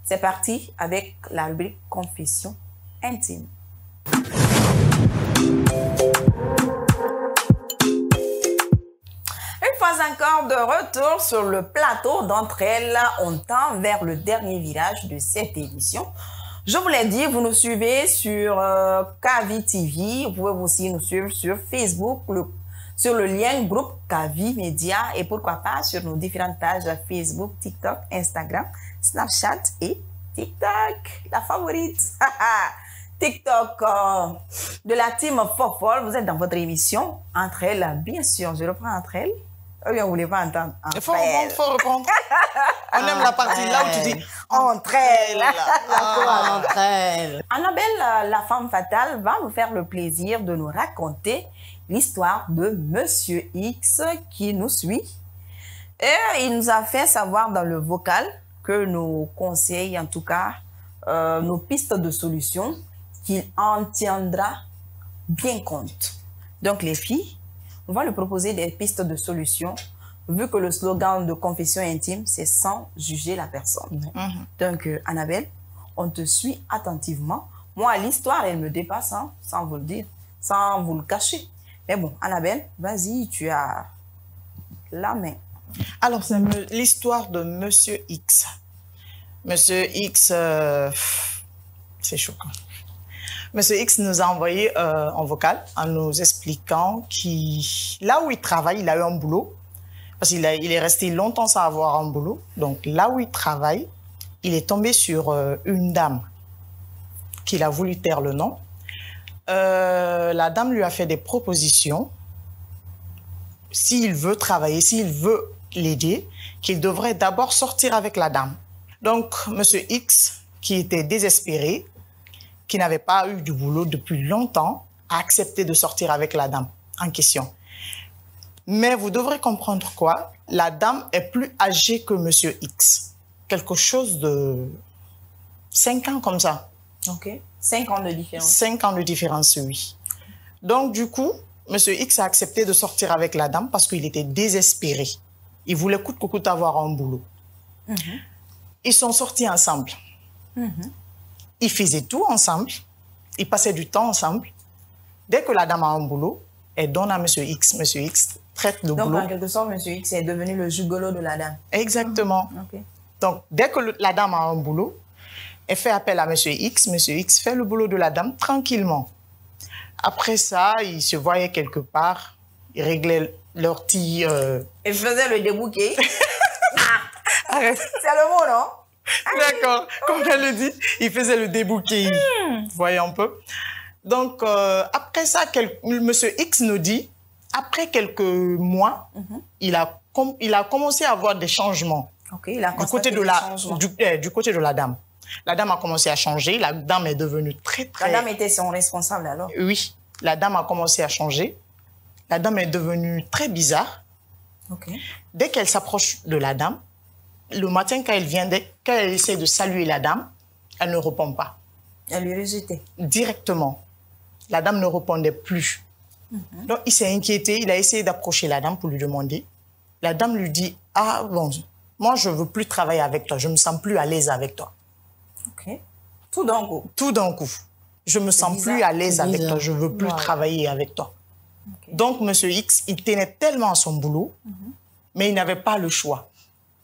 Speaker 1: C'est parti avec la rubrique Confession intime. Une fois encore de retour sur le plateau d'entre elles, on tend vers le dernier virage de cette émission. Je vous l'ai dit, vous nous suivez sur Kavi TV. Vous pouvez aussi nous suivre sur Facebook, sur le lien groupe Kavi Média et pourquoi pas sur nos différentes pages Facebook, TikTok, Instagram, Snapchat et TikTok, la favorite. TikTok de la team Fofol. Vous êtes dans votre émission Entre elles, bien sûr. Je reprends Entre elles. Ou bien vous voulez pas entendre?
Speaker 2: Il faut reprendre. On aime la partie là où tu dis
Speaker 1: Entre elles.
Speaker 3: Entre elles.
Speaker 1: Annabelle, la femme fatale, va nous faire le plaisir de nous raconter l'histoire de Monsieur X qui nous suit. Et il nous a fait savoir dans le vocal que nos conseils, en tout cas, nos pistes de solutions, qu'il en tiendra bien compte. Donc les filles, on va lui proposer des pistes de solutions, vu que le slogan de Confession intime, c'est sans juger la personne. Donc, Annabelle, on te suit attentivement. Moi, l'histoire, elle me dépasse, hein, sans vous le dire, sans vous le cacher. Mais bon, Annabelle, vas-y, tu as la main.
Speaker 2: Alors, c'est l'histoire de Monsieur X. Monsieur X, c'est choquant. Monsieur X nous a envoyé en vocal en nous expliquant que là où il travaille, il a eu un boulot. Parce qu'il est resté longtemps sans avoir un boulot. Donc là où il travaille, il est tombé sur une dame qu'il a voulu taire le nom. La dame lui a fait des propositions. S'il veut travailler, s'il veut l'aider, qu'il devrait d'abord sortir avec la dame. Donc Monsieur X, qui était désespéré, qui n'avait pas eu du boulot depuis longtemps, a accepté de sortir avec la dame en question. Mais vous devrez comprendre quoi? La dame est plus âgée que Monsieur X. Quelque chose de 5 ans comme ça.
Speaker 1: OK. 5 ans de différence.
Speaker 2: 5 ans de différence, oui. Donc, du coup, Monsieur X a accepté de sortir avec la dame parce qu'il était désespéré. Il voulait coûte que coûte avoir un boulot. Ils sont sortis ensemble. Ils faisaient tout ensemble. Ils passaient du temps ensemble. Dès que la dame a un boulot, elle donne à Monsieur X. Monsieur X traite le boulot.
Speaker 1: Donc, en quelque sorte, Monsieur X est devenu le gigolo de la dame.
Speaker 2: Exactement.
Speaker 1: OK.
Speaker 2: Donc, dès que la dame a un boulot, elle fait appel à Monsieur X. Monsieur X fait le boulot de la dame tranquillement. Après ça, ils se voyaient quelque part. Ils réglaient leur petit...
Speaker 1: Ils faisaient le débouquet. C'est le mot, non?
Speaker 2: D'accord. Comme elle le dit, il faisait le débouquet. Vous voyez un peu? Donc, après ça, Monsieur X nous dit, après quelques mois, il a il a commencé à avoir des changements.
Speaker 1: Ok, il a
Speaker 2: du côté de du côté de la dame. La dame a commencé à changer. La dame est devenue très...
Speaker 1: La dame était son responsable alors?
Speaker 2: Oui, la dame a commencé à changer. La dame est devenue très bizarre.
Speaker 1: Ok.
Speaker 2: Dès qu'elle s'approche de la dame, le matin quand quand elle essaie de saluer la dame, elle ne répond pas.
Speaker 1: Elle lui rejetait?
Speaker 2: Directement. La dame ne répondait plus. Donc, il s'est inquiété. Il a essayé d'approcher la dame pour lui demander. La dame lui dit, « Ah, bon, moi, je ne veux plus travailler avec toi. Je ne me sens plus à l'aise avec toi. »
Speaker 1: Ok. Tout d'un coup?
Speaker 2: Tout d'un coup. Je ne me sens plus à l'aise avec toi. Je ne veux plus travailler avec toi. Okay. Donc, M. X, il tenait tellement à son boulot, mais il n'avait pas le choix.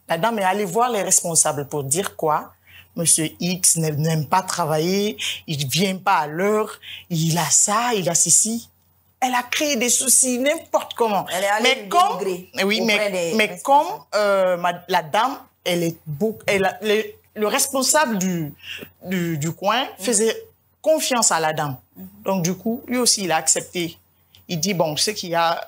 Speaker 2: La dame est allée voir les responsables pour dire quoi? Monsieur X n'aime pas travailler, il ne vient pas à l'heure, il a ça, il a ceci. Elle a créé des soucis n'importe comment.
Speaker 1: Elle est allée
Speaker 2: mais comme la dame, le responsable du coin faisait confiance à la dame. Donc du coup, lui aussi, il a accepté. Il dit, bon, ce qu'il y a,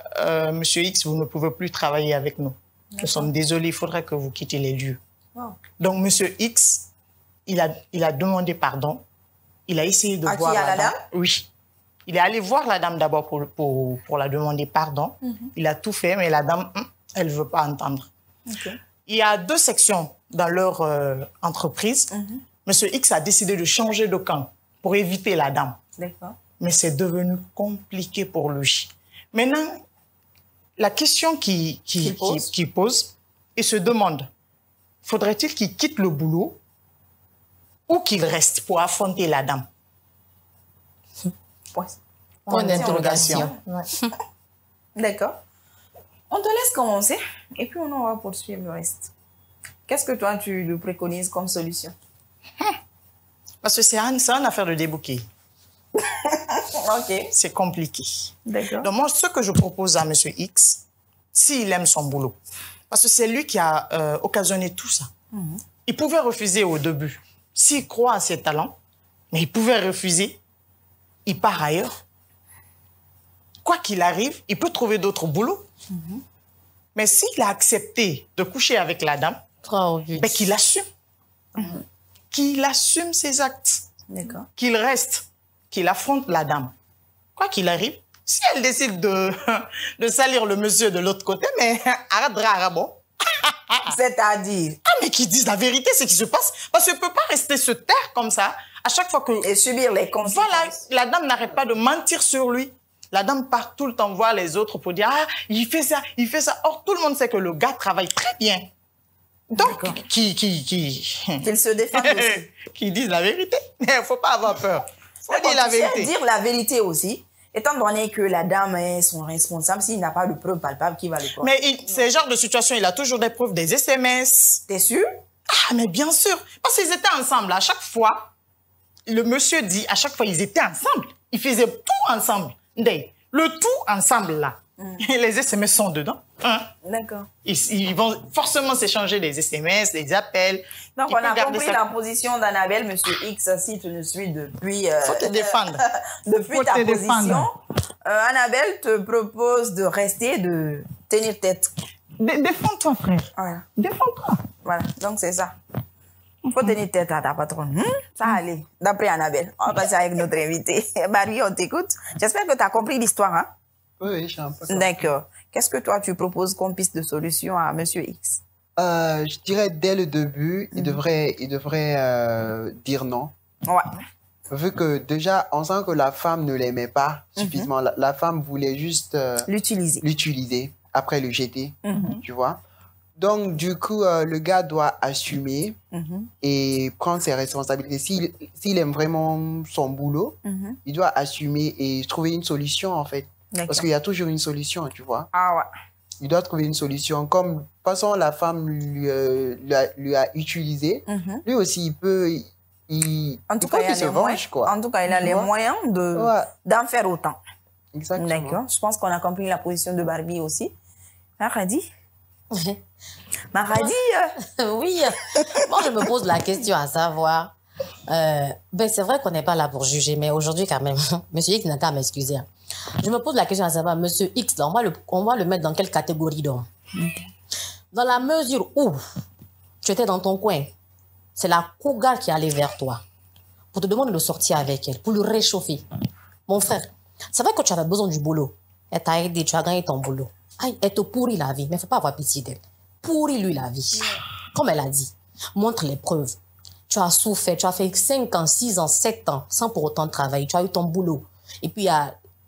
Speaker 2: Monsieur X, vous ne pouvez plus travailler avec nous. Nous sommes désolés, il faudrait que vous quittiez les lieux. Wow. Donc Monsieur X, il a demandé pardon. Il a essayé de voir la dame. Oui. Il est allé voir la dame d'abord pour la demander pardon. Il a tout fait, mais la dame, elle ne veut pas entendre. Okay. Il y a 2 sections dans leur entreprise. Monsieur X a décidé de changer de camp pour éviter la dame.
Speaker 1: D'accord.
Speaker 2: Mais c'est devenu compliqué pour lui. Maintenant, la question qu'il pose, il se demande, faudrait-il qu'il quitte le boulot ou qu'il reste pour affronter la dame?
Speaker 3: Point d'interrogation.
Speaker 1: Ouais. D'accord. On te laisse commencer et puis on va poursuivre le reste. Qu'est-ce que toi, tu le préconises comme solution?
Speaker 2: Parce que c'est une affaire de débouquer.
Speaker 1: Ok.
Speaker 2: C'est compliqué.
Speaker 1: D'accord.
Speaker 2: Donc moi, ce que je propose à M. X, s'il aime son boulot, parce que c'est lui qui a occasionné tout ça. Il pouvait refuser au début. S'il croit à ses talents, mais il pouvait refuser. Il part ailleurs. Quoi qu'il arrive, il peut trouver d'autres boulots. Mais s'il a accepté de coucher avec la dame, ben qu'il assume. Qu'il assume ses actes.
Speaker 1: D'accord.
Speaker 2: Qu'il reste, qu'il affronte la dame. Quoi qu'il arrive, si elle décide de salir le monsieur de l'autre côté, mais bon.
Speaker 1: C'est-à-dire?
Speaker 2: Ah, mais qu'ils disent la vérité, c'est ce qui se passe. Parce qu'on ne peut pas rester se taire comme ça à chaque fois que...
Speaker 1: Et subir les conséquences.
Speaker 2: Voilà, la dame n'arrête pas de mentir sur lui. La dame part tout le temps voir les autres pour dire « Ah, il fait ça, il fait ça. » Or, tout le monde sait que le gars travaille très bien. Donc, qu'il
Speaker 1: se défende aussi.
Speaker 2: Qu'il dise la vérité. Il ne faut pas avoir peur. Il faut dire la vérité.
Speaker 1: Dire la vérité aussi, étant donné que la dame est son responsable, s'il n'a pas de preuves palpables, qui va le prendre?
Speaker 2: Mais ce genre de situation, il a toujours des preuves, des SMS.
Speaker 1: T'es sûr?
Speaker 2: Ah, mais bien sûr. Parce qu'ils étaient ensemble. À chaque fois, le monsieur dit, à chaque fois, ils étaient ensemble. Ils faisaient tout ensemble. Le tout ensemble, là. Les SMS sont dedans.
Speaker 1: D'accord.
Speaker 2: Ils vont forcément s'échanger des SMS, des appels.
Speaker 1: Donc, on a compris la position d'Annabelle, Monsieur X, si tu nous suis depuis...
Speaker 2: faut te défendre.
Speaker 1: Depuis ta position, Annabelle te propose de rester, de tenir tête.
Speaker 2: Défends-toi, frère.
Speaker 1: Voilà.
Speaker 2: Défends-toi.
Speaker 1: Voilà, donc c'est ça. Il faut tenir tête à ta patronne. Ça allait. D'après Annabelle, on va passer avec notre invité. Barbie, on t'écoute. J'espère que tu as compris l'histoire, hein?
Speaker 4: Oui, je suis un peu...
Speaker 1: D'accord. Qu'est-ce que toi, tu proposes comme piste de solution à Monsieur X?
Speaker 4: Je dirais, dès le début, il devrait dire non.
Speaker 1: Ouais.
Speaker 4: Vu que déjà, on sent que la femme ne l'aimait pas suffisamment. La femme voulait juste... l'utiliser, après le jeter, tu vois. Donc, du coup, le gars doit assumer et prendre ses responsabilités. S'il aime vraiment son boulot, il doit assumer et trouver une solution, en fait. Parce qu'il y a toujours une solution, tu vois.
Speaker 1: Ah ouais.
Speaker 4: Il doit trouver une solution. Comme, de toute façon, la femme lui a utilisé, lui aussi, il peut...
Speaker 1: En tout cas, il se venge, quoi. En tout cas, il a les moyens d'en faire autant.
Speaker 4: Exactement.
Speaker 1: D'accord. Je pense qu'on a compris la position de Barbie aussi. Maradi? Maradi?
Speaker 3: Oui. Moi, je me pose la question à savoir... c'est vrai qu'on n'est pas là pour juger, mais aujourd'hui, quand même, Monsieur X n'a qu'à m'excuser. Je me pose la question à savoir, Monsieur X, là, on va le mettre dans quelle catégorie donc? Dans la mesure où tu étais dans ton coin, c'est la cougar qui allait vers toi pour te demander de sortir avec elle, pour le réchauffer. Mon frère, c'est vrai que tu avais besoin du boulot. Elle t'a aidé, tu as gagné ton boulot. Aïe, elle te pourrit la vie, mais il ne faut pas avoir pitié d'elle. Pourris-lui la vie. Comme elle a dit, montre les preuves. Tu as souffert, tu as fait 5 ans, 6 ans, 7 ans sans pour autant travailler. Tu as eu ton boulot. Et puis,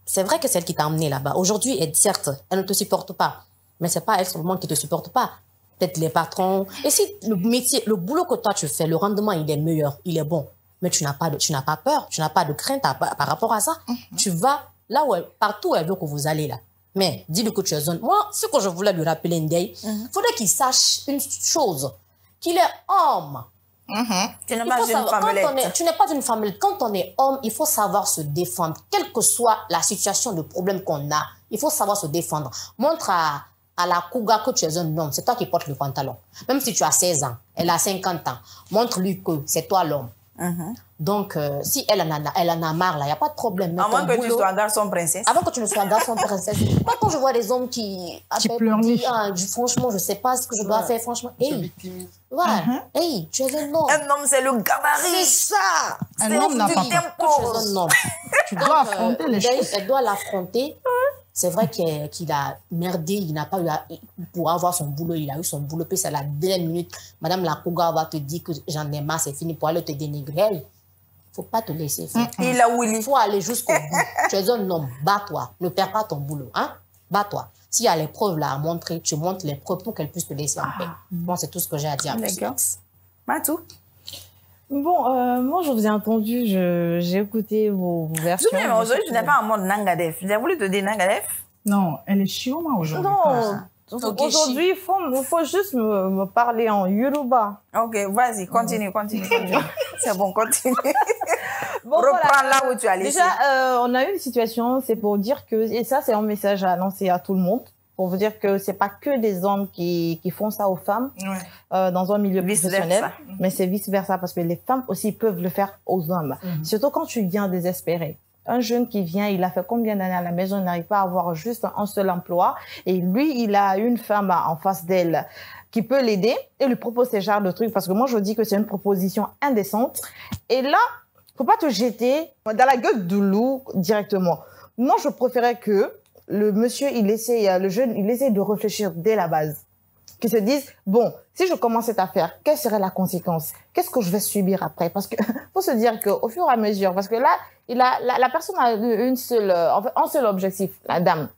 Speaker 3: c'est vrai que celle qui t'a emmené là-bas, aujourd'hui, certes, elle ne te supporte pas. Mais ce n'est pas elle seulement qui ne te supporte pas. Peut-être les patrons. Et si le métier, le boulot que toi tu fais, le rendement, il est meilleur, il est bon. Mais tu n'as pas peur, tu n'as pas de crainte par rapport à ça. Tu vas là où partout où elle veut que vous allez là. Mais dis-lui que tu es zone. Moi, ce que je voulais lui rappeler, Ndeye, il faudrait qu'il sache une chose, qu'il est homme.
Speaker 1: Tu n'es pas une femmelette.
Speaker 3: Tu n'es pas une femmelette. Quand on est homme, il faut savoir se défendre. Quelle que soit la situation de problème qu'on a, il faut savoir se défendre. Montre à la cougar que tu es un homme. C'est toi qui portes le pantalon. Même si tu as 16 ans, elle a 50 ans. Montre-lui que c'est toi l'homme. Donc, si elle en a marre, là, il n'y a pas de problème.
Speaker 1: À moins que tu sois garçon princesse.
Speaker 3: Avant que tu ne sois garçon princesse. Moi, quand je vois des hommes qui
Speaker 2: pleurnichent.
Speaker 3: Franchement, je ne sais pas ce que je dois faire, franchement. Hey, hey, tu es un homme.
Speaker 1: Un homme, c'est le gabarit.
Speaker 3: C'est ça.
Speaker 2: Un homme n'a pas peur.
Speaker 3: Tu es un homme.
Speaker 2: Tu dois affronter les choses.
Speaker 3: Elle doit l'affronter. C'est vrai qu'il a merdé, il n'a pas eu pour avoir son boulot, il a eu son boulot, puis c'est à la dernière minute. Madame la cougar va te dire que j'en ai marre, c'est fini, pour aller te dénigrer. Il ne faut pas te laisser faire.
Speaker 1: Il
Speaker 3: faut aller jusqu'au bout. Tu es un homme, bats-toi, ne perds pas ton boulot. Hein? Bats-toi. S'il y a les preuves là à montrer, tu montres les preuves pour qu'elle puisse te laisser en paix. Moi, c'est tout ce que j'ai à dire.
Speaker 1: D'accord. Matou?
Speaker 5: Bon, moi, je vous ai entendu, j'ai écouté vos versions.
Speaker 1: Mais aujourd'hui, tu n'es pas en mode Nangadef. J'ai voulu te dire Nangadef.
Speaker 2: Non, elle est chioma aujourd'hui.
Speaker 5: Non, aujourd'hui, il faut juste me parler en Yoruba.
Speaker 1: Ok, vas-y, continue. C'est bon, continue.
Speaker 5: Bon,
Speaker 1: reprends là où tu as laissé.
Speaker 5: Déjà, on a eu une situation, c'est pour dire que, et ça, c'est un message à annoncer à tout le monde, pour vous dire que c'est pas que des hommes qui font ça aux femmes dans un milieu professionnel, mais c'est vice-versa, parce que les femmes aussi peuvent le faire aux hommes. Surtout quand tu viens désespéré. Un jeune qui vient, il a fait combien d'années à la maison, il n'arrive pas à avoir juste un seul emploi, et lui, il a une femme en face d'elle qui peut l'aider et lui propose ce genre de trucs, parce que moi, je dis que c'est une proposition indécente. Et là, faut pas te jeter dans la gueule du loup directement. Moi, je préférais que le monsieur, le jeune, il essaie de réfléchir dès la base. Qu'il se dise, bon, si je commence cette affaire, quelle serait la conséquence? Qu'est-ce que je vais subir après? Parce que, faut se dire qu'au fur et à mesure, parce que là, la personne a un seul objectif, la dame.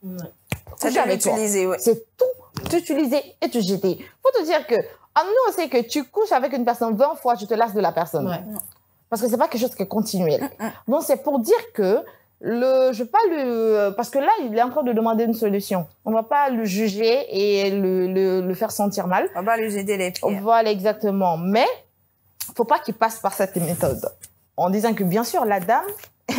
Speaker 1: C'est de l'utiliser, oui.
Speaker 5: C'est tout, t'utiliser et te jeter. Faut te dire que, nous, on sait que tu couches avec une personne 20 fois, tu te lasses de la personne. Ouais. Parce que c'est pas quelque chose qui est continuel. Donc, c'est pour dire que, parce que là, il est en train de demander une solution. On va pas le juger et le faire sentir mal.
Speaker 1: On va lui jeter les pieds.
Speaker 5: Voilà, exactement. Mais, faut pas qu'il passe par cette méthode. En disant que, bien sûr, la dame,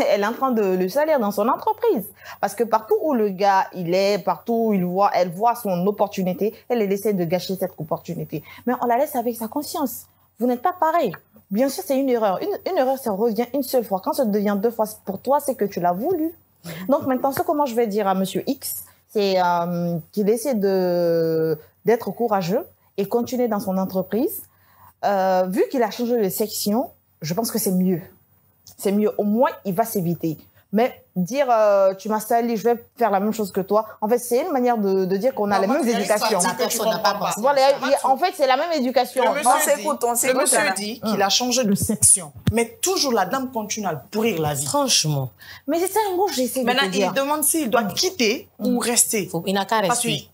Speaker 5: elle est en train de le salir dans son entreprise. Parce que partout où le gars, il est, partout où elle voit son opportunité, elle essaie de gâcher cette opportunité. Mais on la laisse avec sa conscience. Vous n'êtes pas pareil. Bien sûr, c'est une erreur. Une erreur, ça revient une seule fois. Quand ça devient 2 fois pour toi, c'est que tu l'as voulu. Donc maintenant, ce que moi je vais dire à Monsieur X, c'est qu'il essaie d'être courageux et continuer dans son entreprise. Vu qu'il a changé de section, je pense que c'est mieux. C'est mieux. Au moins, il va s'éviter. Mais dire, tu m'as sali, je vais faire la même chose que toi. En fait, c'est une manière de dire qu'on a les mêmes éducations. Voilà, en fait, c'est la même éducation.
Speaker 2: On s'écoute. Le monsieur dit qu'il a changé de section. Mais toujours, la dame continue à le pourrir la vie.
Speaker 3: Franchement.
Speaker 5: Mais c'est ça, moi, j'essaie de te dire.
Speaker 2: Maintenant, il demande s'il doit quitter ou rester.
Speaker 3: Il n'a qu'à rester.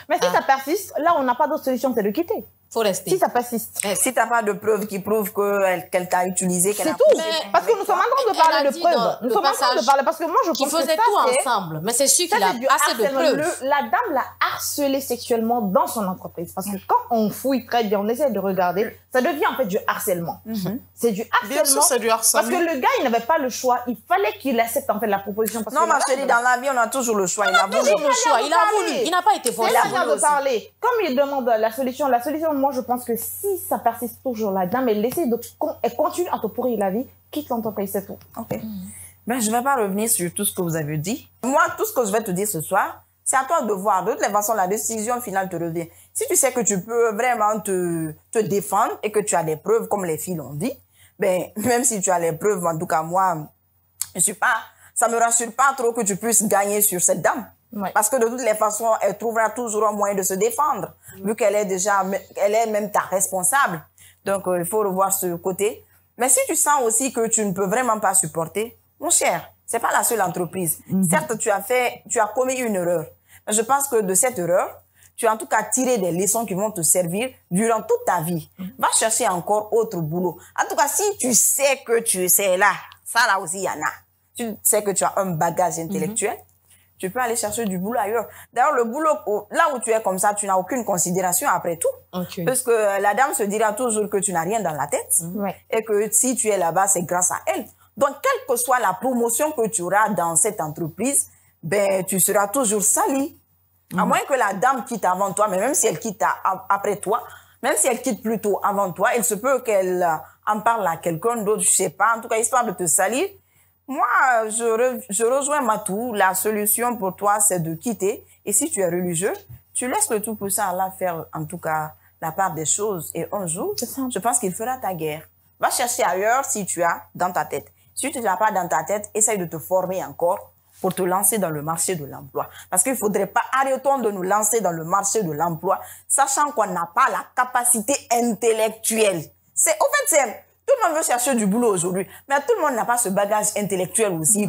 Speaker 5: Mais si ça persiste, là, on n'a pas d'autre solution, c'est de quitter.
Speaker 3: Faut rester.
Speaker 5: Si ça persiste.
Speaker 1: Si t'as pas de preuves qui prouvent qu'elle t'a utilisé, qu'elle a...
Speaker 5: C'est tout. Parce que nous sommes en train de parler de preuves. Nous sommes en train de parler parce que moi, je pense que
Speaker 3: faisait tout ensemble. Mais c'est sûr qu'il a assez de preuves.
Speaker 5: La dame l'a harcelé sexuellement dans son entreprise. Parce que quand on fouille très bien, on essaie de regarder, ça devient en fait du harcèlement. C'est du harcèlement.
Speaker 2: Bien sûr, c'est du harcèlement.
Speaker 5: Parce que le gars, il n'avait pas le choix. Il fallait qu'il accepte en fait la proposition.
Speaker 1: Non, ma chérie, dans la vie, on a toujours le choix. Il a voulu
Speaker 3: le choix. Il a voulu. Il n'a pas été forcé.
Speaker 5: C'est la manière de parler. Comme il demande la solution, moi, je pense que si ça persiste toujours, la dame, elle continue à te pourrir la vie, quitte l'entreprise, c'est tout.
Speaker 1: Ok. Ben, je vais pas revenir sur tout ce que vous avez dit. Moi, tout ce que je vais te dire ce soir, C'est à toi de voir. De toutes les façons, la décision finale te revient. Si tu sais que tu peux vraiment te défendre et que tu as des preuves, comme les filles l'ont dit, ben, même si tu as les preuves, en tout cas, moi, ça me rassure pas trop que tu puisses gagner sur cette dame.
Speaker 5: Ouais.
Speaker 1: Parce que de toutes les façons, elle trouvera toujours un moyen de se défendre, vu qu'elle est même ta responsable. Donc, il faut revoir ce côté. Mais si tu sens aussi que tu ne peux vraiment pas supporter, mon cher, c'est pas la seule entreprise. Certes, tu as commis une erreur. Mais je pense que de cette erreur, tu as en tout cas tiré des leçons qui vont te servir durant toute ta vie. Va chercher encore autre boulot. En tout cas, si tu sais que tu sais là, ça là aussi, il y en a. Tu sais que tu as un bagage intellectuel, tu peux aller chercher du boulot ailleurs. D'ailleurs, le boulot, là où tu es comme ça, tu n'as aucune considération après tout.
Speaker 3: Okay.
Speaker 1: Parce que la dame se dira toujours que tu n'as rien dans la tête. Et que si tu es là-bas, c'est grâce à elle. Donc, quelle que soit la promotion que tu auras dans cette entreprise, ben, tu seras toujours sali. À moins que la dame quitte avant toi, mais même si elle quitte après toi, même si elle quitte plutôt avant toi, il se peut qu'elle en parle à quelqu'un d'autre, je sais pas, en tout cas, histoire de te salir. Moi, je rejoins Matou. La solution pour toi, c'est de quitter. Et si tu es religieux, tu laisses le tout puissant Allah faire, en tout cas, la part des choses. Et un jour, je pense qu'il fera ta guerre. Va chercher ailleurs si tu as dans ta tête. Si tu ne l'as pas dans ta tête, essaye de te former encore pour te lancer dans le marché de l'emploi. Parce qu'il ne faudrait pas, arrêtons de nous lancer dans le marché de l'emploi, sachant qu'on n'a pas la capacité intellectuelle. Tout le monde veut chercher du boulot aujourd'hui, mais tout le monde n'a pas ce bagage intellectuel aussi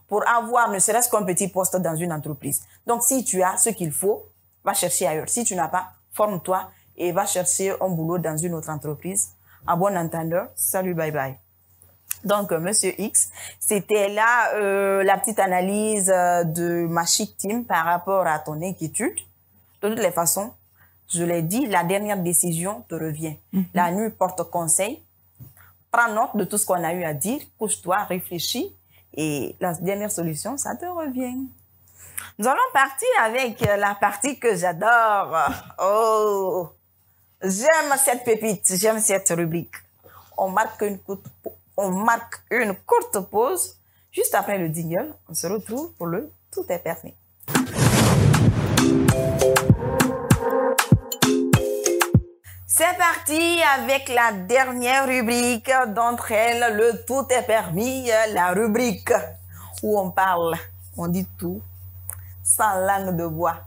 Speaker 1: pour avoir ne serait-ce qu'un petit poste dans une entreprise. Donc, si tu as ce qu'il faut, va chercher ailleurs. Si tu n'as pas, forme-toi et va chercher un boulot dans une autre entreprise. À bon entendeur, salut, bye bye. Donc, Monsieur X, c'était là la petite analyse de ma chic team par rapport à ton inquiétude. De toutes les façons, je l'ai dit, la dernière décision te revient. La nuit porte conseil. Prends note de tout ce qu'on a eu à dire, couche-toi, réfléchis et la dernière solution, ça te revient. Nous allons partir avec la partie que j'adore. Oh, j'aime cette pépite, j'aime cette rubrique. On marque une courte pause. Juste après le jingle, on se retrouve pour le Tout est permis. C'est parti avec la dernière rubrique d'entre elles, le Tout est permis, la rubrique où on parle, on dit tout, sans langue de bois.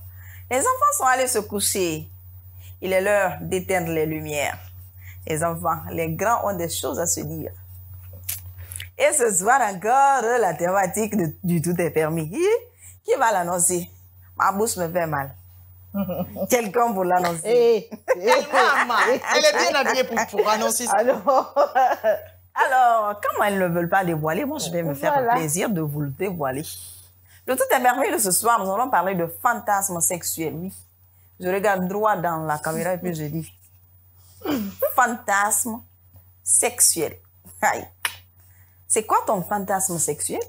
Speaker 1: Les enfants sont allés se coucher. Il est l'heure d'éteindre les lumières. Les enfants, les grands ont des choses à se dire. Et ce soir encore, la thématique du Tout est permis. Qui va l'annoncer? Ma bouche me fait mal. Quelqu'un pour l'annoncer.
Speaker 2: Maman, elle est bien habillée pour annoncer ça.
Speaker 1: Alors, comme elles ne veulent pas dévoiler, moi je vais me faire le plaisir de vous le dévoiler. Le Tout est permis de ce soir, nous allons parler de fantasmes sexuels. Oui, je regarde droit dans la caméra et puis je dis fantasme sexuel. Aïe. C'est quoi ton fantasme sexuel?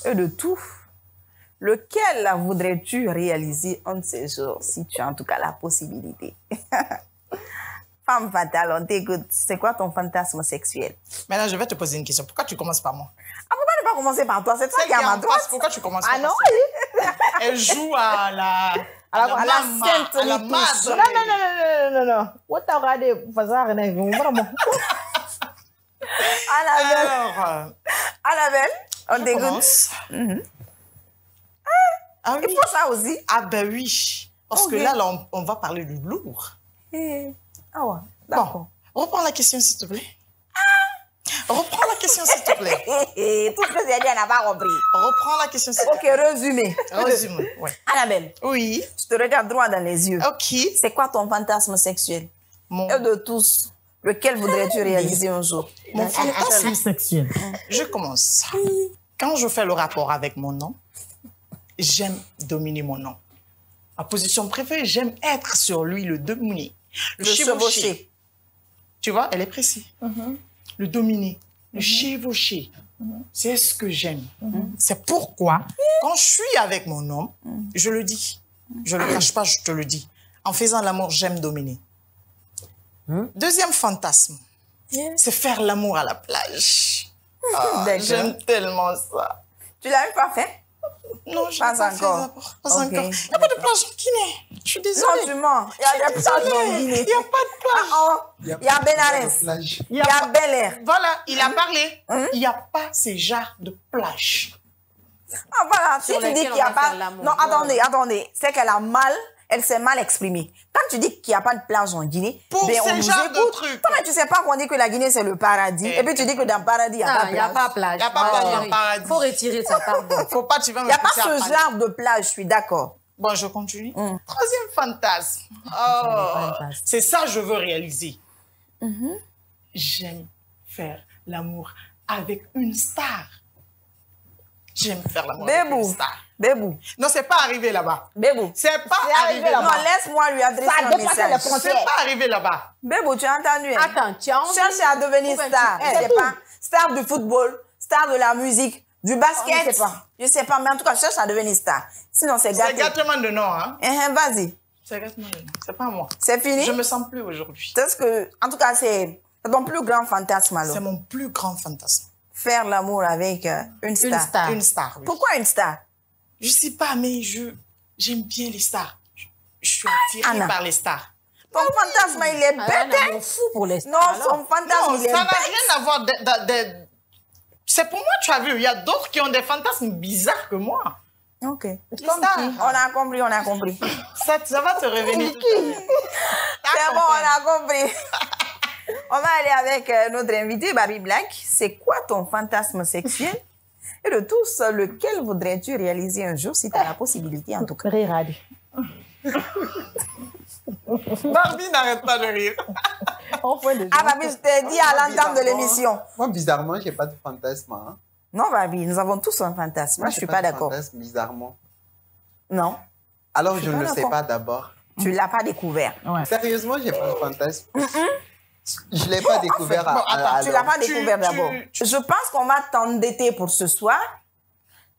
Speaker 1: Et de tout, lequel voudrais-tu réaliser un de ces jours, si tu as en tout cas la possibilité? Femme fatale, on t'écoute. C'est quoi ton fantasme sexuel?
Speaker 2: Maintenant, je vais te poser une question. Pourquoi tu commences par moi?
Speaker 1: Ah, pourquoi ne pas commencer par toi? C'est toi qui as ma droite.
Speaker 2: Pourquoi tu commences
Speaker 5: par moi? Ah non?
Speaker 2: Elle joue à la
Speaker 1: sainte
Speaker 2: à la madre.
Speaker 5: Non. What t'as regardé?
Speaker 1: Annabelle, on t'écoute.
Speaker 2: Commence. Ah oui.
Speaker 1: Il faut ça aussi.
Speaker 2: Ah ben oui. Parce que là, on va parler du lourd.
Speaker 1: Ah ouais, d'accord.
Speaker 2: Bon, reprends la question, s'il te plaît. Reprends la question, s'il te plaît.
Speaker 1: Tout ce que j'ai dit, elle n'a pas compris.
Speaker 2: Reprends la question, s'il te plaît.
Speaker 1: Ok, résumé.
Speaker 2: Résumé, ouais.
Speaker 1: Annabelle.
Speaker 2: Oui.
Speaker 1: Je te regarde droit dans les yeux.
Speaker 2: Ok.
Speaker 1: C'est quoi ton fantasme sexuel? Et de tous, lequel voudrais-tu réaliser un jour?
Speaker 2: Mon fantasme
Speaker 5: sexuel.
Speaker 2: Je commence. Quand je fais le rapport avec mon nom, j'aime dominer mon nom. Ma position préférée, j'aime être sur lui, le dominer. Le chevaucher. Tu vois, elle est précise. Le dominer, le chevaucher. C'est ce que j'aime. C'est pourquoi, quand je suis avec mon homme, je le dis. Je ne le cache pas, je te le dis. En faisant l'amour, j'aime dominer. Deuxième fantasme, c'est faire l'amour à la plage. J'aime tellement ça.
Speaker 1: Tu l'as même pas fait?
Speaker 2: Non, je
Speaker 1: Pas
Speaker 2: n'ai pas fait
Speaker 1: encore.
Speaker 2: d'abord. Pas
Speaker 1: Ok.
Speaker 2: encore. Il n'y a pas de plage en Guinée. Je suis désolée.
Speaker 1: Non, tu mens. Il y a des plages en Guinée.
Speaker 2: Il n'y a pas de plage.
Speaker 1: Il y a Benares. Il y a Bel Air.
Speaker 2: Voilà, il a parlé. Il n'y a pas ces genres de plage.
Speaker 1: Ah, voilà. Si
Speaker 3: Sur
Speaker 1: tu dis
Speaker 3: lesquels
Speaker 1: qu'il n'y a
Speaker 3: on va
Speaker 1: pas...
Speaker 3: faire l'amour.
Speaker 1: Non, attendez. C'est qu'elle a mal... Elle s'est mal exprimée. Quand tu dis qu'il n'y a pas de plage en Guinée,
Speaker 2: Pour
Speaker 1: ben, on
Speaker 2: ces
Speaker 1: nous
Speaker 2: genres de
Speaker 1: écoute.
Speaker 2: trucs.
Speaker 1: Toi, mais tu sais pas qu'on dit que la Guinée, c'est le paradis. Et puis tu dis que dans le paradis, il n'y a pas de
Speaker 3: Il n'y a
Speaker 1: plage.
Speaker 3: pas plage.
Speaker 2: Il n'y a pas plage dans le paradis.
Speaker 3: Il faut retirer ça, pardon.
Speaker 2: Faut pas, tu vas
Speaker 1: Il
Speaker 2: me
Speaker 1: n'y a pas
Speaker 2: pousser à
Speaker 1: ce
Speaker 2: parler.
Speaker 1: genre de plage, je suis d'accord.
Speaker 2: Bon, je continue. Troisième fantasme. Oh, c'est ça que je veux réaliser. J'aime faire l'amour avec une star. J'aime faire l'amour avec une
Speaker 1: Bébou.
Speaker 2: star.
Speaker 1: Bébou.
Speaker 2: Non, c'est pas arrivé là-bas.
Speaker 1: Bébou.
Speaker 2: C'est pas arrivé
Speaker 1: Non,
Speaker 2: là-bas.
Speaker 1: laisse-moi lui adresser
Speaker 5: Ça a
Speaker 1: un
Speaker 5: dépassé les
Speaker 1: message.
Speaker 5: frontières.
Speaker 2: C'est pas arrivé là-bas.
Speaker 1: Bébou, tu as entendu? Hein?
Speaker 3: Attends, tu as envie...
Speaker 1: Cherche à devenir star. Je sais pas. Star du football, star de la musique, du basket.
Speaker 5: Je sais pas.
Speaker 1: Je sais pas, mais en tout cas, cherche à devenir star. Sinon, c'est
Speaker 2: C'est
Speaker 1: gâté.
Speaker 2: gâtement de nom, hein.
Speaker 1: Vas-y.
Speaker 2: C'est gâtement de nom. C'est pas moi.
Speaker 1: C'est fini?
Speaker 2: Je me sens plus aujourd'hui.
Speaker 1: C'est ce que, en tout cas, c'est ton plus grand fantasme, alors.
Speaker 2: C'est mon plus grand fantasme.
Speaker 1: Faire l'amour avec une star.
Speaker 3: Une star.
Speaker 2: Une star, oui.
Speaker 1: Pourquoi une star?
Speaker 2: Je sais pas, mais j'aime bien les stars. Je suis attirée
Speaker 1: Anna.
Speaker 2: par les stars.
Speaker 1: Ton fantasme, il est
Speaker 3: Ah,
Speaker 1: bête,
Speaker 3: un
Speaker 1: hein?
Speaker 3: amour fou pour les stars.
Speaker 1: Non,
Speaker 3: alors.
Speaker 1: son fantasme,
Speaker 2: Non,
Speaker 1: il est
Speaker 2: ça n'a
Speaker 1: bête.
Speaker 2: rien à voir. C'est pour moi, tu as vu. Il y a d'autres qui ont des fantasmes bizarres que moi.
Speaker 1: Ok.
Speaker 2: Les stars.
Speaker 1: On a compris, on a compris.
Speaker 2: Ça va te revenir.
Speaker 1: C'est bon, on a compris. On va aller avec notre invité, Barbie Black. C'est quoi ton fantasme sexuel? Et de tous, lequel voudrais-tu réaliser un jour si tu as la possibilité, en tout cas?
Speaker 5: Rire à lui.
Speaker 2: Barbie n'arrête pas de rire.
Speaker 5: On fait des
Speaker 1: Ah, Barbie, je t'ai dit à l'entame de
Speaker 4: Bizarrement-
Speaker 1: l'émission.
Speaker 4: Moi, bizarrement, j'ai pas de fantasme. Hein.
Speaker 1: Non, Barbie, nous avons tous un fantasme. Moi, je suis pas
Speaker 4: de
Speaker 1: d'accord.
Speaker 4: fantasme, bizarrement.
Speaker 1: Non,
Speaker 4: Alors,
Speaker 1: suis
Speaker 4: je
Speaker 1: pas
Speaker 4: ne le sais
Speaker 1: d'accord.
Speaker 4: pas d'abord.
Speaker 1: tu l'as pas découvert.
Speaker 4: Sérieusement, j'ai pas de fantasme. Je l'ai pas découvert
Speaker 2: bon, attends,
Speaker 1: Tu l'as pas
Speaker 2: tu-
Speaker 1: découvert
Speaker 2: tu-
Speaker 1: d'abord. Je pense qu'on va t'endetter pour ce soir.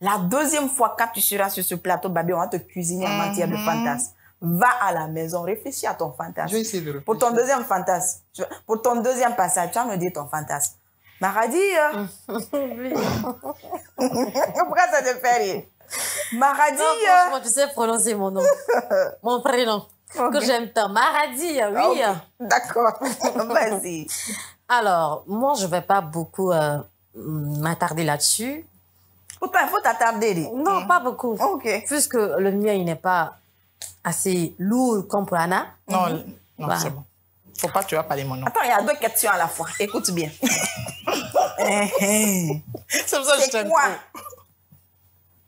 Speaker 1: La deuxième fois quand tu seras sur ce plateau, Barbie, on va te cuisiner en matière de fantasme. Va à la maison, réfléchis à ton fantasme.
Speaker 4: Je vais essayer de réfléchir.
Speaker 1: Pour ton deuxième fantasme, pour ton deuxième passage, tu vas me dire ton fantasme. Maradi, pourquoi ça te fait rire? Maradi,
Speaker 3: Non, franchement, tu sais prononcer mon nom. Mon prénom.
Speaker 1: Ok.
Speaker 3: Que j'aime tant. Maradi, oui.
Speaker 1: ok, d'accord, vas-y.
Speaker 3: Alors, moi, je vais pas beaucoup m'attarder là-dessus.
Speaker 1: Pourtant, il faut t'attarder. dis.
Speaker 3: Non, pas beaucoup.
Speaker 1: Ok.
Speaker 3: Puisque le mien, il n'est pas assez lourd comme pour Anna.
Speaker 2: Non, non,
Speaker 3: Voilà.
Speaker 2: c'est bon. Faut pas que tu vas parler mon nom.
Speaker 1: Attends, il y a deux questions à la fois. Écoute bien.
Speaker 2: C'est pour ça que je
Speaker 1: C'est
Speaker 2: t'aime
Speaker 1: quoi
Speaker 2: trop.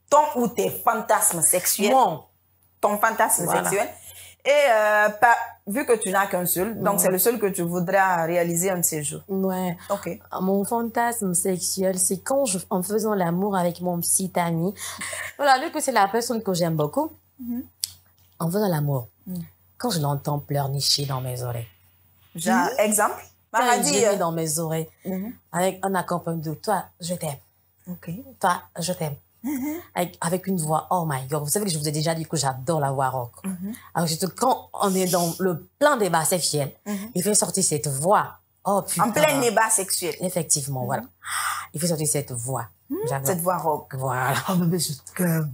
Speaker 1: ton ou tes fantasmes sexuels?
Speaker 3: Mon.
Speaker 1: Ton fantasme
Speaker 3: Voilà.
Speaker 1: sexuel. Et vu que tu n'as qu'un seul, donc c'est le seul que tu voudras réaliser un de ces jours.
Speaker 3: Ouais.
Speaker 1: Ok.
Speaker 3: Mon fantasme sexuel, c'est quand en faisant l'amour avec mon petit ami. Voilà, vu que c'est la personne que j'aime beaucoup, en faisant l'amour, quand je l'entends pleurnicher dans mes oreilles,
Speaker 1: Genre, exemple.
Speaker 3: quand il
Speaker 1: Maradi.
Speaker 3: gémit dans mes oreilles, avec un accompagnement de toi, je t'aime.
Speaker 1: Ok.
Speaker 3: Toi, je t'aime. Avec une voix, oh my God. Vous savez que je vous ai déjà dit que j'adore la voix rock. Alors, surtout quand on est dans le plein débat sexuel, il fait sortir cette voix. Oh putain.
Speaker 1: En plein débat sexuel.
Speaker 3: Effectivement, voilà. Il fait sortir cette voix. J'adore.
Speaker 1: Cette voix rock.
Speaker 3: Voilà.
Speaker 1: Oh bébé, je t'aime.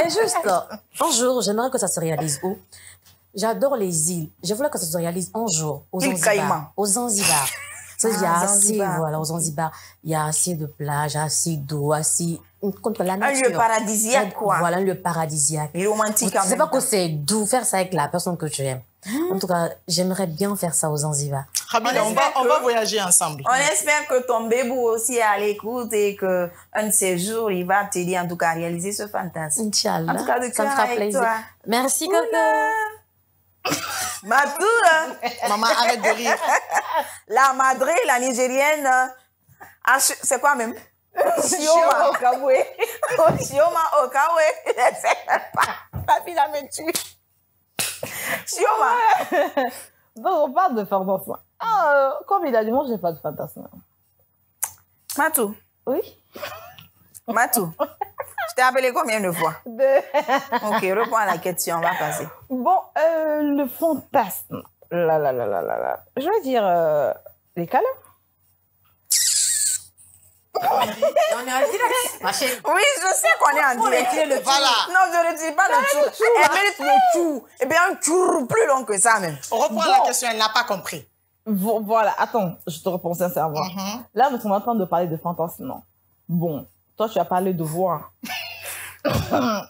Speaker 3: Et juste, un jour, j'aimerais que ça se réalise où? J'adore les îles. Je voulais que ça se réalise un jour aux
Speaker 1: Île
Speaker 3: Zanzibar.
Speaker 1: Caïman.
Speaker 3: Aux Zanzibar. Ça, il y a
Speaker 1: Ah,
Speaker 3: assez,
Speaker 1: Zanzibar.
Speaker 3: voilà, aux Zanzibar, il y a assez de plages, assez d'eau, assez contre la
Speaker 1: Un
Speaker 3: nature.
Speaker 1: lieu paradisiaque, quoi.
Speaker 3: Voilà, un lieu paradisiaque.
Speaker 1: Et romantique en
Speaker 3: C'est
Speaker 1: même
Speaker 3: pas que
Speaker 1: temps.
Speaker 3: c'est doux faire ça avec la personne que tu aimes. En tout cas, j'aimerais bien faire ça aux Zanzibar.
Speaker 2: Rabila, on
Speaker 1: espère
Speaker 2: va
Speaker 1: que-
Speaker 2: voyager ensemble.
Speaker 1: On espère que ton bébé aussi est à l'écoute et que un de ces jours, il va t'aider en tout cas à réaliser ce fantasme.
Speaker 3: Inch'Allah.
Speaker 1: En tout cas, de
Speaker 3: ça me
Speaker 1: cœur
Speaker 3: fera
Speaker 1: avec
Speaker 3: plaisir.
Speaker 1: toi.
Speaker 3: Merci, Coco.
Speaker 1: Matou,
Speaker 2: Maman, arrête de rire.
Speaker 1: la madre, la nigérienne, c'est quoi même? Chioma Okawé. Chioma Okawé. Je sais même pas. Papi la me tue. Chioma.
Speaker 5: Donc, on parle de fantasme. Comme il a dit, moi, j'ai pas de fantasme.
Speaker 1: Matou.
Speaker 5: Oui.
Speaker 1: Matou. Je t'ai appelé combien de fois? Ok, réponds à la question, on va passer.
Speaker 5: Bon, le fantasme. Là. Je veux dire, les câlins.
Speaker 3: On est en direct, ma chérie.
Speaker 1: Oui, je sais qu'on est en direct.
Speaker 2: Voilà.
Speaker 1: Non, je ne dis pas le chou. Elle mérite le chou. Et bien, un chou plus long que ça, même.
Speaker 2: On reprend la question, elle n'a pas compris.
Speaker 5: Voilà, attends, je te réponds sincèrement. Là, nous sommes en train de parler de fantasme, non? Bon, toi, tu as parlé de voir.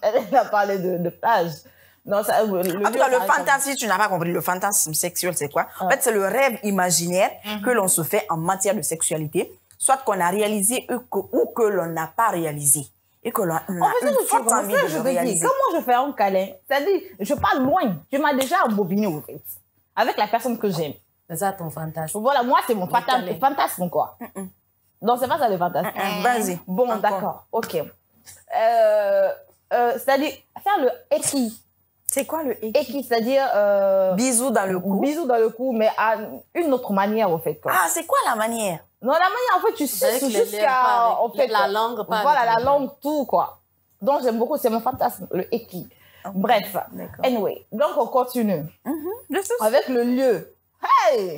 Speaker 5: Elle a parlé de plage. Non, ça,
Speaker 1: En tout cas, le fantasme, si tu n'as pas compris, le fantasme sexuel, c'est quoi? En fait, c'est le rêve imaginaire que l'on se fait en matière de sexualité, soit qu'on a réalisé ou que l'on n'a pas réalisé. Et que l'on a une forte envie de le réaliser.
Speaker 5: Comment je fais un câlin? C'est-à-dire, je pars loin. Tu m'as déjà embobiné, au fait. Avec la personne que j'aime.
Speaker 3: C'est ça ton fantasme.
Speaker 5: Voilà, moi, c'est mon fantasme, quoi. Non, c'est pas ça le fantasme.
Speaker 1: Vas-y.
Speaker 5: Bon, d'accord. OK. C'est-à-dire, faire le eki.
Speaker 1: C'est quoi le eki?
Speaker 5: Eki, c'est-à-dire...
Speaker 1: Bisous dans le cou.
Speaker 5: Bisous dans le cou, mais à une autre manière, en fait. Quoi.
Speaker 1: Ah, c'est quoi la manière?
Speaker 5: Non, la manière, en fait, tu sais, jusqu'à... En fait,
Speaker 3: la langue, pas
Speaker 5: voilà, la langue, tout, quoi. Donc, j'aime beaucoup, c'est mon fantasme, le eki. Bref. Anyway, donc, on continue. Avec le lieu. Hey!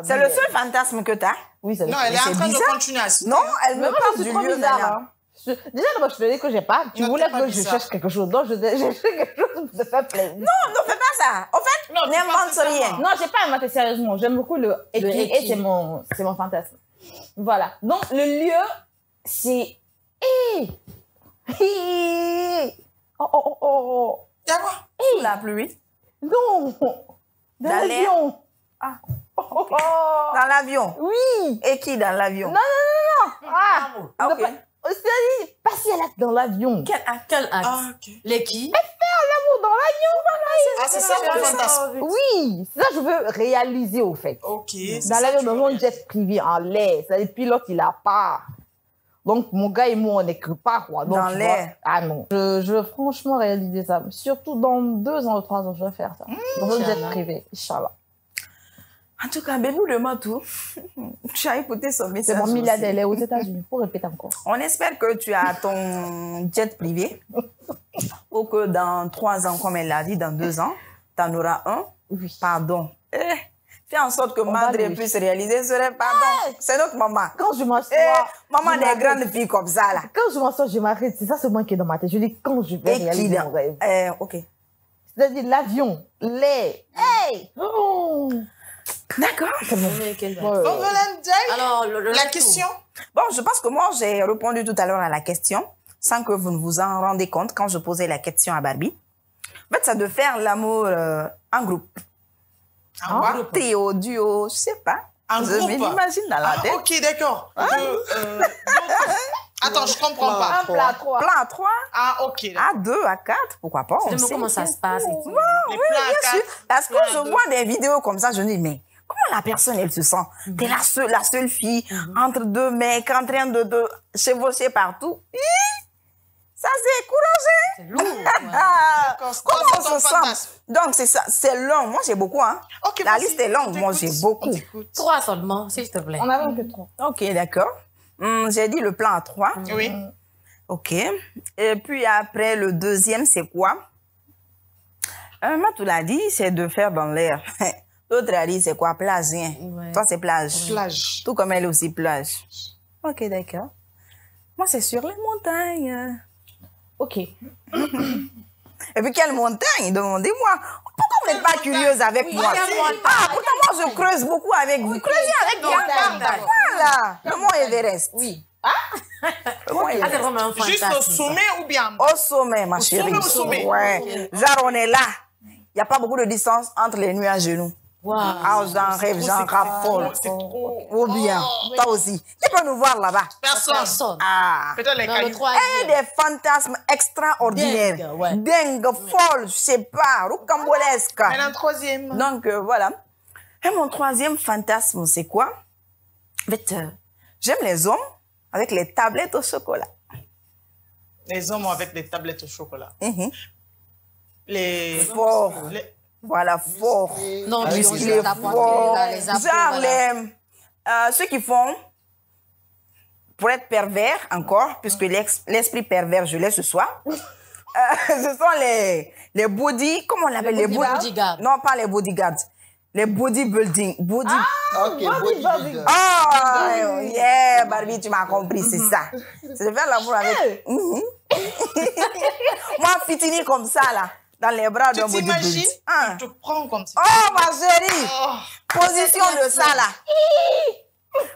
Speaker 1: C'est le seul fantasme que tu as?
Speaker 5: Oui, c'est le
Speaker 2: Non,
Speaker 5: seul.
Speaker 2: elle est en train de continuer à citer.
Speaker 1: Non, elle me parle du lieu
Speaker 5: bizarre. Déjà, moi, je te dis que j'ai pas. Tu voulais que je cherche quelque chose. Donc, je cherche quelque chose pour te faire plaisir.
Speaker 1: Non, ne fais pas ça. En fait, n'invente rien.
Speaker 5: Non, j'ai pas inventé sérieusement. J'aime beaucoup le eki et c'est mon fantasme. Voilà. Donc, le lieu, c'est... Oh.
Speaker 2: Y'a quoi?
Speaker 1: Sous la pluie.
Speaker 5: Non. Dans l'avion.
Speaker 1: Ah. Dans l'avion.
Speaker 5: Oui.
Speaker 1: Et qui dans l'avion?
Speaker 5: Non. Ah,
Speaker 1: ok.
Speaker 5: C'est-à-dire, passer l'acte dans l'avion.
Speaker 3: Quel acte?
Speaker 2: Ah, ok.
Speaker 3: Les qui?
Speaker 5: Faire l'amour dans l'avion.
Speaker 2: Ah, c'est ça ton fantasme.
Speaker 5: Oui, c'est ça que je veux réaliser au fait.
Speaker 2: Ok.
Speaker 5: Dans l'avion, dans un jet privé en l'air. C'est-à-dire, le pilote, il a pas. Donc, mon gars et moi, on n'écrit pas, quoi. Donc,
Speaker 1: Dans l'air.
Speaker 5: Ah non. Je veux franchement réaliser ça. Surtout dans 2 ans ou 3 ans, je vais faire ça. Dans un jet privé, Inch'Allah.
Speaker 1: En tout cas, Bébou demande tout. Tu as écouté son message.
Speaker 5: C'est mon milliardaire,
Speaker 1: aussi.
Speaker 5: elle est aux États-Unis. Faut répéter encore.
Speaker 1: On espère que tu as ton jet privé. Ou que dans 3 ans, comme elle l'a dit, dans 2 ans, tu en auras un.
Speaker 5: Oui.
Speaker 1: Pardon. Fais en sorte que
Speaker 5: va
Speaker 1: Madre
Speaker 5: lui.
Speaker 1: puisse réaliser ce rêve. Pardon. C'est notre maman.
Speaker 5: Quand je m'assois.
Speaker 1: Maman
Speaker 5: je
Speaker 1: des
Speaker 5: m'arrête.
Speaker 1: grandes filles comme ça, là.
Speaker 5: Quand je m'assois, je m'arrête. C'est ça seulement qui est dans ma tête. Je dis quand je vais
Speaker 1: Et qui
Speaker 5: réaliser
Speaker 1: dans...
Speaker 5: mon rêve.
Speaker 1: Ok.
Speaker 5: C'est-à-dire l'avion, l'air. Hey! Oh!
Speaker 1: D'accord.
Speaker 5: C'est bon.
Speaker 2: On veut l'indien.
Speaker 3: Alors,
Speaker 2: La question?
Speaker 1: Bon, je pense que moi, j'ai répondu tout à l'heure à la question, sans que vous ne vous en rendez compte quand je posais la question à Barbie. En fait, c'est de faire l'amour en groupe.
Speaker 2: En quoi?
Speaker 1: Théo, duo, je sais pas.
Speaker 2: En
Speaker 1: Je
Speaker 2: groupe?
Speaker 1: m'imagine dans la tête.
Speaker 2: Ok, d'accord. Attends, je comprends pas.
Speaker 5: Un plat 3.
Speaker 1: Plan à 3,
Speaker 2: Ah, ok. d'accord.
Speaker 1: à 2, à 4, pourquoi pas. on
Speaker 3: Dis-moi
Speaker 1: sait.
Speaker 3: comment ça se passe. et tout.
Speaker 2: Les
Speaker 1: Oui,
Speaker 2: plans à
Speaker 1: bien sûr.
Speaker 2: 4.
Speaker 1: Parce que
Speaker 2: plans à
Speaker 1: je
Speaker 2: deux.
Speaker 1: vois des vidéos comme ça, je me dis, mais comment la personne, elle se sent? T'es la seule fille entre 2 mecs en train de chevaucher partout. Hi! Ça, c'est encourageant.
Speaker 3: C'est lourd. Ouais.
Speaker 2: D'accord, c'est
Speaker 1: Comment on
Speaker 2: ton
Speaker 1: se
Speaker 2: fantasme.
Speaker 1: sent? Donc, c'est ça. C'est long. Moi, j'ai beaucoup, hein.
Speaker 2: Ok,
Speaker 1: La
Speaker 2: vas-y,
Speaker 1: liste est longue.
Speaker 2: on
Speaker 1: Moi,
Speaker 2: t'écoute,
Speaker 1: j'ai beaucoup.
Speaker 2: on t'écoute.
Speaker 3: 3 seulement, s'il te plaît.
Speaker 5: On avait que 3.
Speaker 1: Ok, d'accord. J'ai dit le plan à 3.
Speaker 2: Oui.
Speaker 1: Ok. Et puis après, le deuxième, c'est quoi? Matou l'a dit, c'est de faire dans l'air. L'autre a dit, c'est quoi? Plage, hein?
Speaker 3: Ouais.
Speaker 1: Toi, c'est plage.
Speaker 2: Plage.
Speaker 1: Tout comme elle aussi, plage. Ok, d'accord. Moi, c'est sur les montagnes.
Speaker 5: Ok.
Speaker 1: Et puis, quelle montagne? Demandez-moi. Pourquoi vous n'êtes pas curieuse avec moi?
Speaker 3: quelle montagne?
Speaker 1: Ah, pourtant, moi, je creuse beaucoup avec vous. Creusez avec moi.
Speaker 3: montagne.
Speaker 1: Voilà. Le mont Everest.
Speaker 5: Oui.
Speaker 1: Le mont
Speaker 3: Ah, c'est
Speaker 1: Everest.
Speaker 3: vraiment un fantasme.
Speaker 2: Juste au sommet ou bien?
Speaker 1: Au sommet, ma chérie.
Speaker 2: au sommet.
Speaker 1: Ouais. Genre, on est là. Il n'y a pas beaucoup de distance entre les nuits à genoux.
Speaker 3: Wow.
Speaker 1: Ah, j'en rêve, j'en raffole.
Speaker 2: C'est trop.
Speaker 1: Ou bien, toi aussi. Tu peux nous voir là-bas.
Speaker 2: Personne.
Speaker 1: Ah.
Speaker 2: Peut-être les
Speaker 3: Dans le
Speaker 2: cailloux.
Speaker 3: 3e.
Speaker 1: Et des fantasmes extraordinaires.
Speaker 3: Dingue, ouais.
Speaker 1: Dingue, folle, je sais pas, rocambolesque.
Speaker 2: Maintenant, troisième.
Speaker 1: Donc, voilà. Et mon troisième fantasme, c'est quoi? En fait, j'aime les hommes avec les tablettes au chocolat.
Speaker 2: Les hommes avec des tablettes au chocolat. Les...
Speaker 1: Fort.
Speaker 2: les-
Speaker 1: Voilà, fort.
Speaker 3: Non,
Speaker 2: Ah oui,
Speaker 3: ils
Speaker 2: c'est
Speaker 3: ont
Speaker 2: ça.
Speaker 3: juste la poitrine, là, les abdos,
Speaker 1: Genre
Speaker 3: voilà.
Speaker 1: ceux qui font, pour être pervers encore, puisque l'esprit pervers, je l'ai ce soir, ce sont les body, comment on l'appelle?
Speaker 3: Les bodyguards.
Speaker 1: Non, pas les bodyguards. Les bodybuilding.
Speaker 4: Ok, bodybuilder.
Speaker 1: Oh, yeah, Barbie, tu m'as compris, c'est ça. C'est de faire l'amour avec... Moi, fitini comme ça, là, dans les bras d'un
Speaker 2: Tu
Speaker 1: bodybuilder.
Speaker 2: t'imagines?
Speaker 1: Hein?
Speaker 2: Je te prends comme ça.
Speaker 1: Oh, ma chérie!
Speaker 2: Oh.
Speaker 1: Position de ça, là.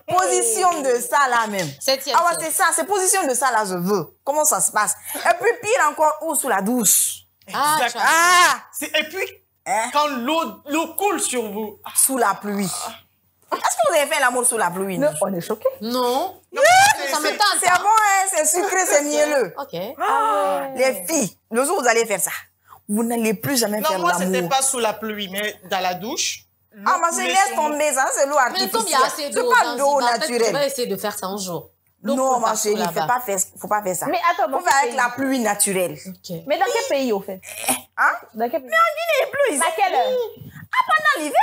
Speaker 1: Position de ça, là, même.
Speaker 3: Septième.
Speaker 1: Ah, ouais, c'est ça, c'est position de ça, là, je veux. Comment ça se passe? Et puis, pire encore, où sous la douche?
Speaker 3: Ah,
Speaker 2: Exact.
Speaker 1: Ah!
Speaker 2: Et puis,
Speaker 1: Hein?
Speaker 2: quand l'eau coule sur vous.
Speaker 1: Sous la pluie. Est-ce que vous avez fait l'amour sous la pluie?
Speaker 5: Non, on est choqués.
Speaker 3: non. Ça me tente.
Speaker 1: C'est bon, hein? C'est sucré, c'est mielleux.
Speaker 3: Ok.
Speaker 1: Les filles, le jour où vous allez faire ça, vous n'allez plus jamais
Speaker 2: Non,
Speaker 1: faire
Speaker 2: moi, c'était
Speaker 1: l'amour.
Speaker 2: pas sous la pluie, mais dans la douche.
Speaker 1: Ah, mais c'est
Speaker 2: coulait
Speaker 1: laisse
Speaker 2: sur moi.
Speaker 1: tomber, ça, c'est l'eau
Speaker 3: Mais comme il y a assez
Speaker 1: artificielle.
Speaker 3: d'eau,
Speaker 1: C'est pas d'eau
Speaker 3: je vais
Speaker 1: naturelle.
Speaker 3: essayer de faire ça un jour. L'eau
Speaker 1: Non,
Speaker 3: coule
Speaker 1: ma
Speaker 3: partout
Speaker 1: chérie,
Speaker 3: là-bas.
Speaker 1: faut pas faire ça.
Speaker 5: Mais attends, dans
Speaker 1: Faut faire
Speaker 5: quel
Speaker 1: avec
Speaker 5: pays?
Speaker 1: la pluie naturelle.
Speaker 3: Ok.
Speaker 5: Mais dans quel pays, au fait?
Speaker 1: Hein?
Speaker 5: Dans quel pays?
Speaker 1: Il pleut ici.
Speaker 5: À quelle heure?
Speaker 1: Pendant l'hiver,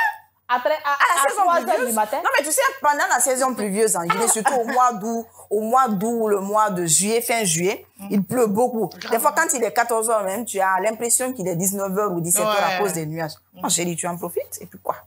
Speaker 5: À
Speaker 1: à la saison
Speaker 5: 3 heures
Speaker 1: pluvieuse.
Speaker 5: du matin?
Speaker 1: Non, mais tu sais, pendant la saison pluvieuse en Guinée, surtout au mois d'août, le mois de juillet, fin juillet, il pleut beaucoup. Des fois, quand il est 14 h même, tu as l'impression qu'il est 19 h ou 17 h à
Speaker 2: Ouais.
Speaker 1: cause des nuages. Moi, chérie, tu en profites, et puis quoi?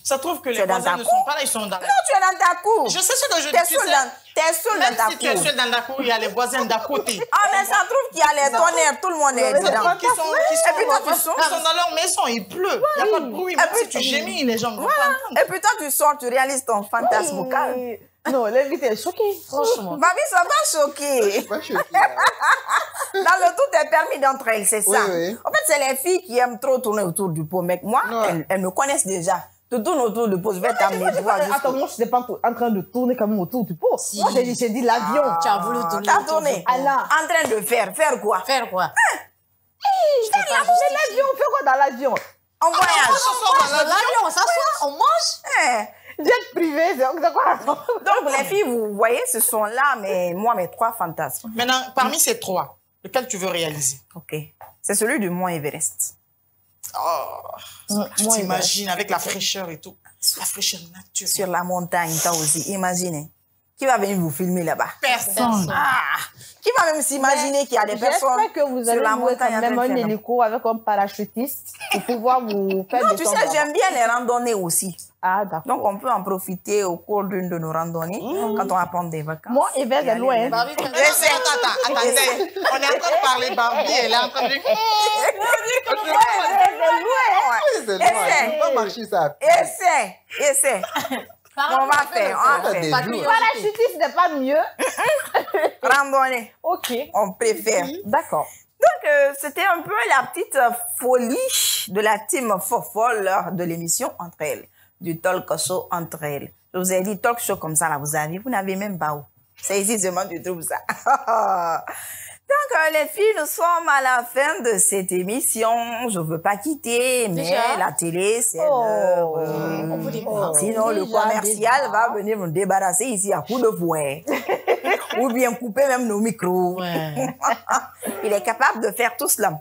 Speaker 2: Ça trouve que
Speaker 1: Tu
Speaker 2: les
Speaker 1: es dans
Speaker 2: voisins
Speaker 1: ta
Speaker 2: ne
Speaker 1: cour?
Speaker 2: sont pas là, ils sont dans la
Speaker 1: Non, tu es dans ta cour.
Speaker 2: Je sais ce que je
Speaker 1: T'es
Speaker 2: dis.
Speaker 1: seul dans
Speaker 2: Même
Speaker 1: ta
Speaker 2: si tu es
Speaker 1: cour.
Speaker 2: seul dans la cour, il y a les voisins d'à côté.
Speaker 1: Ah, mais ça trouve qu'il y a les tonnerres, tout le monde est dedans.
Speaker 2: Qui sont
Speaker 1: Et puis toi, tu sors.
Speaker 2: ils sont dans leur maison, il pleut. Il n'y a pas de bruit. Même si tu gémis, les gens ne vont pas entendre.
Speaker 1: Et puis toi, tu sors, tu réalises ton fantasme vocal.
Speaker 5: Non, l'invité est choqué.
Speaker 3: Franchement.
Speaker 1: Ma vie, ça va choquer.
Speaker 4: Pas choqué, hein.
Speaker 1: Dans le tout est permis d'entre elles, c'est ça.
Speaker 4: Oui, oui.
Speaker 1: En fait, c'est les filles qui aiment trop tourner autour du pot. Mais moi,
Speaker 4: Ouais.
Speaker 1: elles me connaissent déjà. Tu tournes autour du pot, je vais t'amener droit
Speaker 5: Attends,
Speaker 1: jusqu'au...
Speaker 5: moi, je n'étais pas en train de tourner comme autour du pot.
Speaker 3: Si.
Speaker 5: Moi, j'ai dit l'avion.
Speaker 3: Tu as voulu tourner.
Speaker 1: T'as
Speaker 3: autour
Speaker 1: tourné.
Speaker 3: du pot.
Speaker 5: Allah.
Speaker 1: En train de faire quoi?
Speaker 3: Faire quoi?
Speaker 5: Mais l'avion, on fait quoi dans l'avion?
Speaker 1: En voyage.
Speaker 3: Dans l'avion, on s'assoit, on mange.
Speaker 1: Eh.
Speaker 5: Jet privé, c'est quoi?
Speaker 1: Donc, les filles, vous voyez, ce sont là mes trois fantasmes.
Speaker 2: Maintenant, parmi ces trois, lequel tu veux réaliser?
Speaker 1: OK. C'est celui du Mont Everest.
Speaker 2: Oh, tu
Speaker 5: Moi,
Speaker 2: t'imagines avec la fraîcheur et tout. La fraîcheur naturelle.
Speaker 1: Sur la montagne, toi aussi. Imaginez. Qui va venir vous filmer là-bas?
Speaker 2: Personne.
Speaker 1: Ah! Qui va même s'imaginer qu'il y a des personnes
Speaker 5: J'espère que vous
Speaker 1: sur
Speaker 5: allez
Speaker 1: la
Speaker 5: louer
Speaker 1: montagne
Speaker 5: quand
Speaker 1: en train
Speaker 5: même
Speaker 1: de
Speaker 5: un
Speaker 1: faire l'amour.
Speaker 5: hélico avec un parachutiste pour pouvoir vous faire
Speaker 1: Non,
Speaker 5: des
Speaker 1: tu
Speaker 5: temps
Speaker 1: sais,
Speaker 5: là-bas.
Speaker 1: j'aime bien les randonnées aussi.
Speaker 5: Ah, d'accord.
Speaker 1: Donc, on peut en profiter au cours d'une de nos randonnées quand on va prendre des vacances.
Speaker 5: Moi, Everest est loin.
Speaker 3: Barbie,
Speaker 2: Mais non, mais attends, attendez. On est en train de parler Barbie, elle est en train de...
Speaker 4: C'est loin.
Speaker 1: Essaie.
Speaker 4: Tu peux pas marcher ça.
Speaker 1: Essaie. On va faire.
Speaker 4: Des
Speaker 3: Pas de
Speaker 4: jours.
Speaker 3: curiosité.
Speaker 5: Parachutiste n'est pas mieux.
Speaker 1: Randonnée.
Speaker 5: Ok.
Speaker 1: On préfère.
Speaker 5: D'accord.
Speaker 1: Donc, c'était un peu la petite folie de la team fofolle de l'émission Entre elles, du talk show Entre elles. Je vous ai dit talk show comme ça, là, vous n'avez même pas où. C'est ici seulement tu trouves ça. Donc, les filles, nous sommes à la fin de cette émission. Je veux pas quitter, mais
Speaker 3: Déjà?
Speaker 1: la télé, c'est
Speaker 5: Oh.
Speaker 1: l'heure.
Speaker 3: On vous dépasse.
Speaker 1: Sinon, le
Speaker 5: Déjà,
Speaker 1: commercial
Speaker 5: déjà.
Speaker 1: va venir nous débarrasser ici à coups de fouet. Ou bien couper même nos micros.
Speaker 3: Ouais.
Speaker 1: Il est capable de faire tout cela.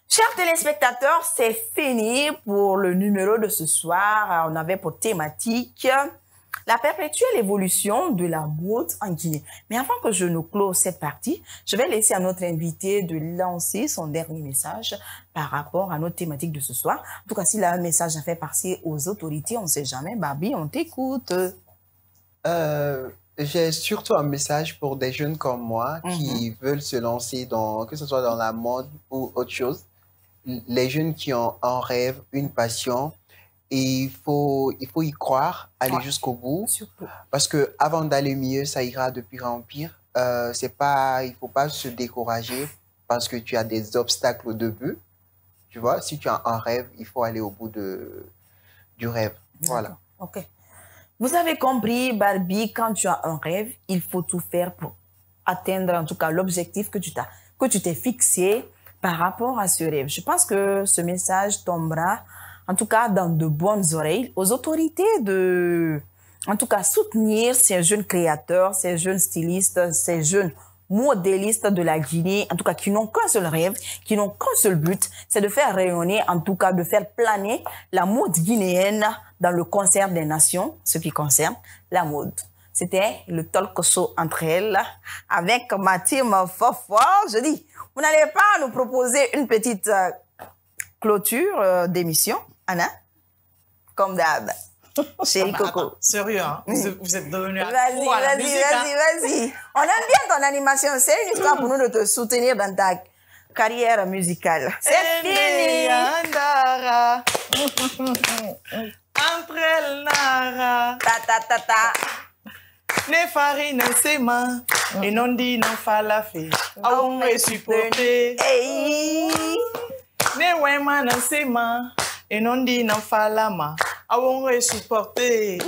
Speaker 1: Chers téléspectateurs, c'est fini pour le numéro de ce soir. On avait pour thématique la perpétuelle évolution de la mode en Guinée. Mais avant que je ne close cette partie, je vais laisser à notre invité de lancer son dernier message par rapport à notre thématique de ce soir. En tout cas, s'il a un message à faire passer aux autorités, on ne sait jamais. Barbie, on t'écoute.
Speaker 4: J'ai surtout un message pour des jeunes comme moi qui veulent se lancer dans, que ce soit dans la mode ou autre chose. Les jeunes qui ont un rêve, une passion, et il faut y croire, aller jusqu'au bout.
Speaker 1: Surtout.
Speaker 4: Parce que avant d'aller mieux, ça ira de pire en pire. Il faut pas se décourager parce que tu as des obstacles au début. Tu vois, si tu as un rêve, il faut aller au bout du rêve. Voilà.
Speaker 1: OK. Vous avez compris, Barbie, quand tu as un rêve, il faut tout faire pour atteindre en tout cas l'objectif que tu t'es fixé par rapport à ce rêve. Je pense que ce message tombera en tout cas dans de bonnes oreilles aux autorités de, en tout cas, soutenir ces jeunes créateurs, ces jeunes stylistes, ces jeunes modélistes de la Guinée, en tout cas, qui n'ont qu'un seul rêve, qui n'ont qu'un seul but, c'est de faire rayonner, en tout cas, de faire planer la mode guinéenne dans le concert des nations, ce qui concerne la mode. C'était le talk show Entre elles avec ma team Fofo. Je dis, vous n'allez pas nous proposer une petite clôture d'émission, Anna?
Speaker 6: comme d'hab. Chérie Coco.
Speaker 2: Attends, sérieux, hein? Vous êtes devenus
Speaker 6: Vas-y,
Speaker 2: accro à la musique, hein?
Speaker 6: vas-y. On aime bien ton animation. C'est une histoire pour nous de te soutenir dans ta carrière musicale. C'est fini.
Speaker 2: Andara. Entre el nara.
Speaker 6: Ta.
Speaker 2: Ne farine sema. Et non dit non falafel. Aou me supporter.
Speaker 6: Hey.
Speaker 2: Ne wema non sema. Et non dit non falama. Aou me supporter.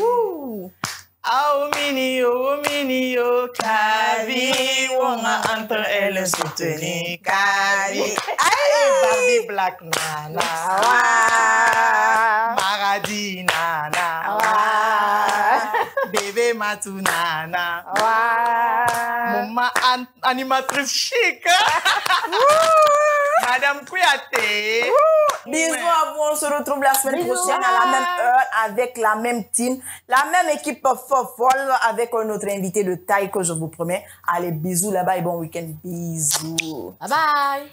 Speaker 2: Au minio, Kavi, wonga entre elles soutenir, Kavi. Barbie Black Nana, Maradi Nana, Bébé Matou Nana, Maman animatrice chic, Madame Kouyaté.
Speaker 6: Bisous à vous, on se retrouve la semaine prochaine à la même heure avec la même team, la même équipe folle avec un autre invité de taille que je vous promets. Allez, bisous là-bas et bon week-end. Bisous.
Speaker 3: Bye bye.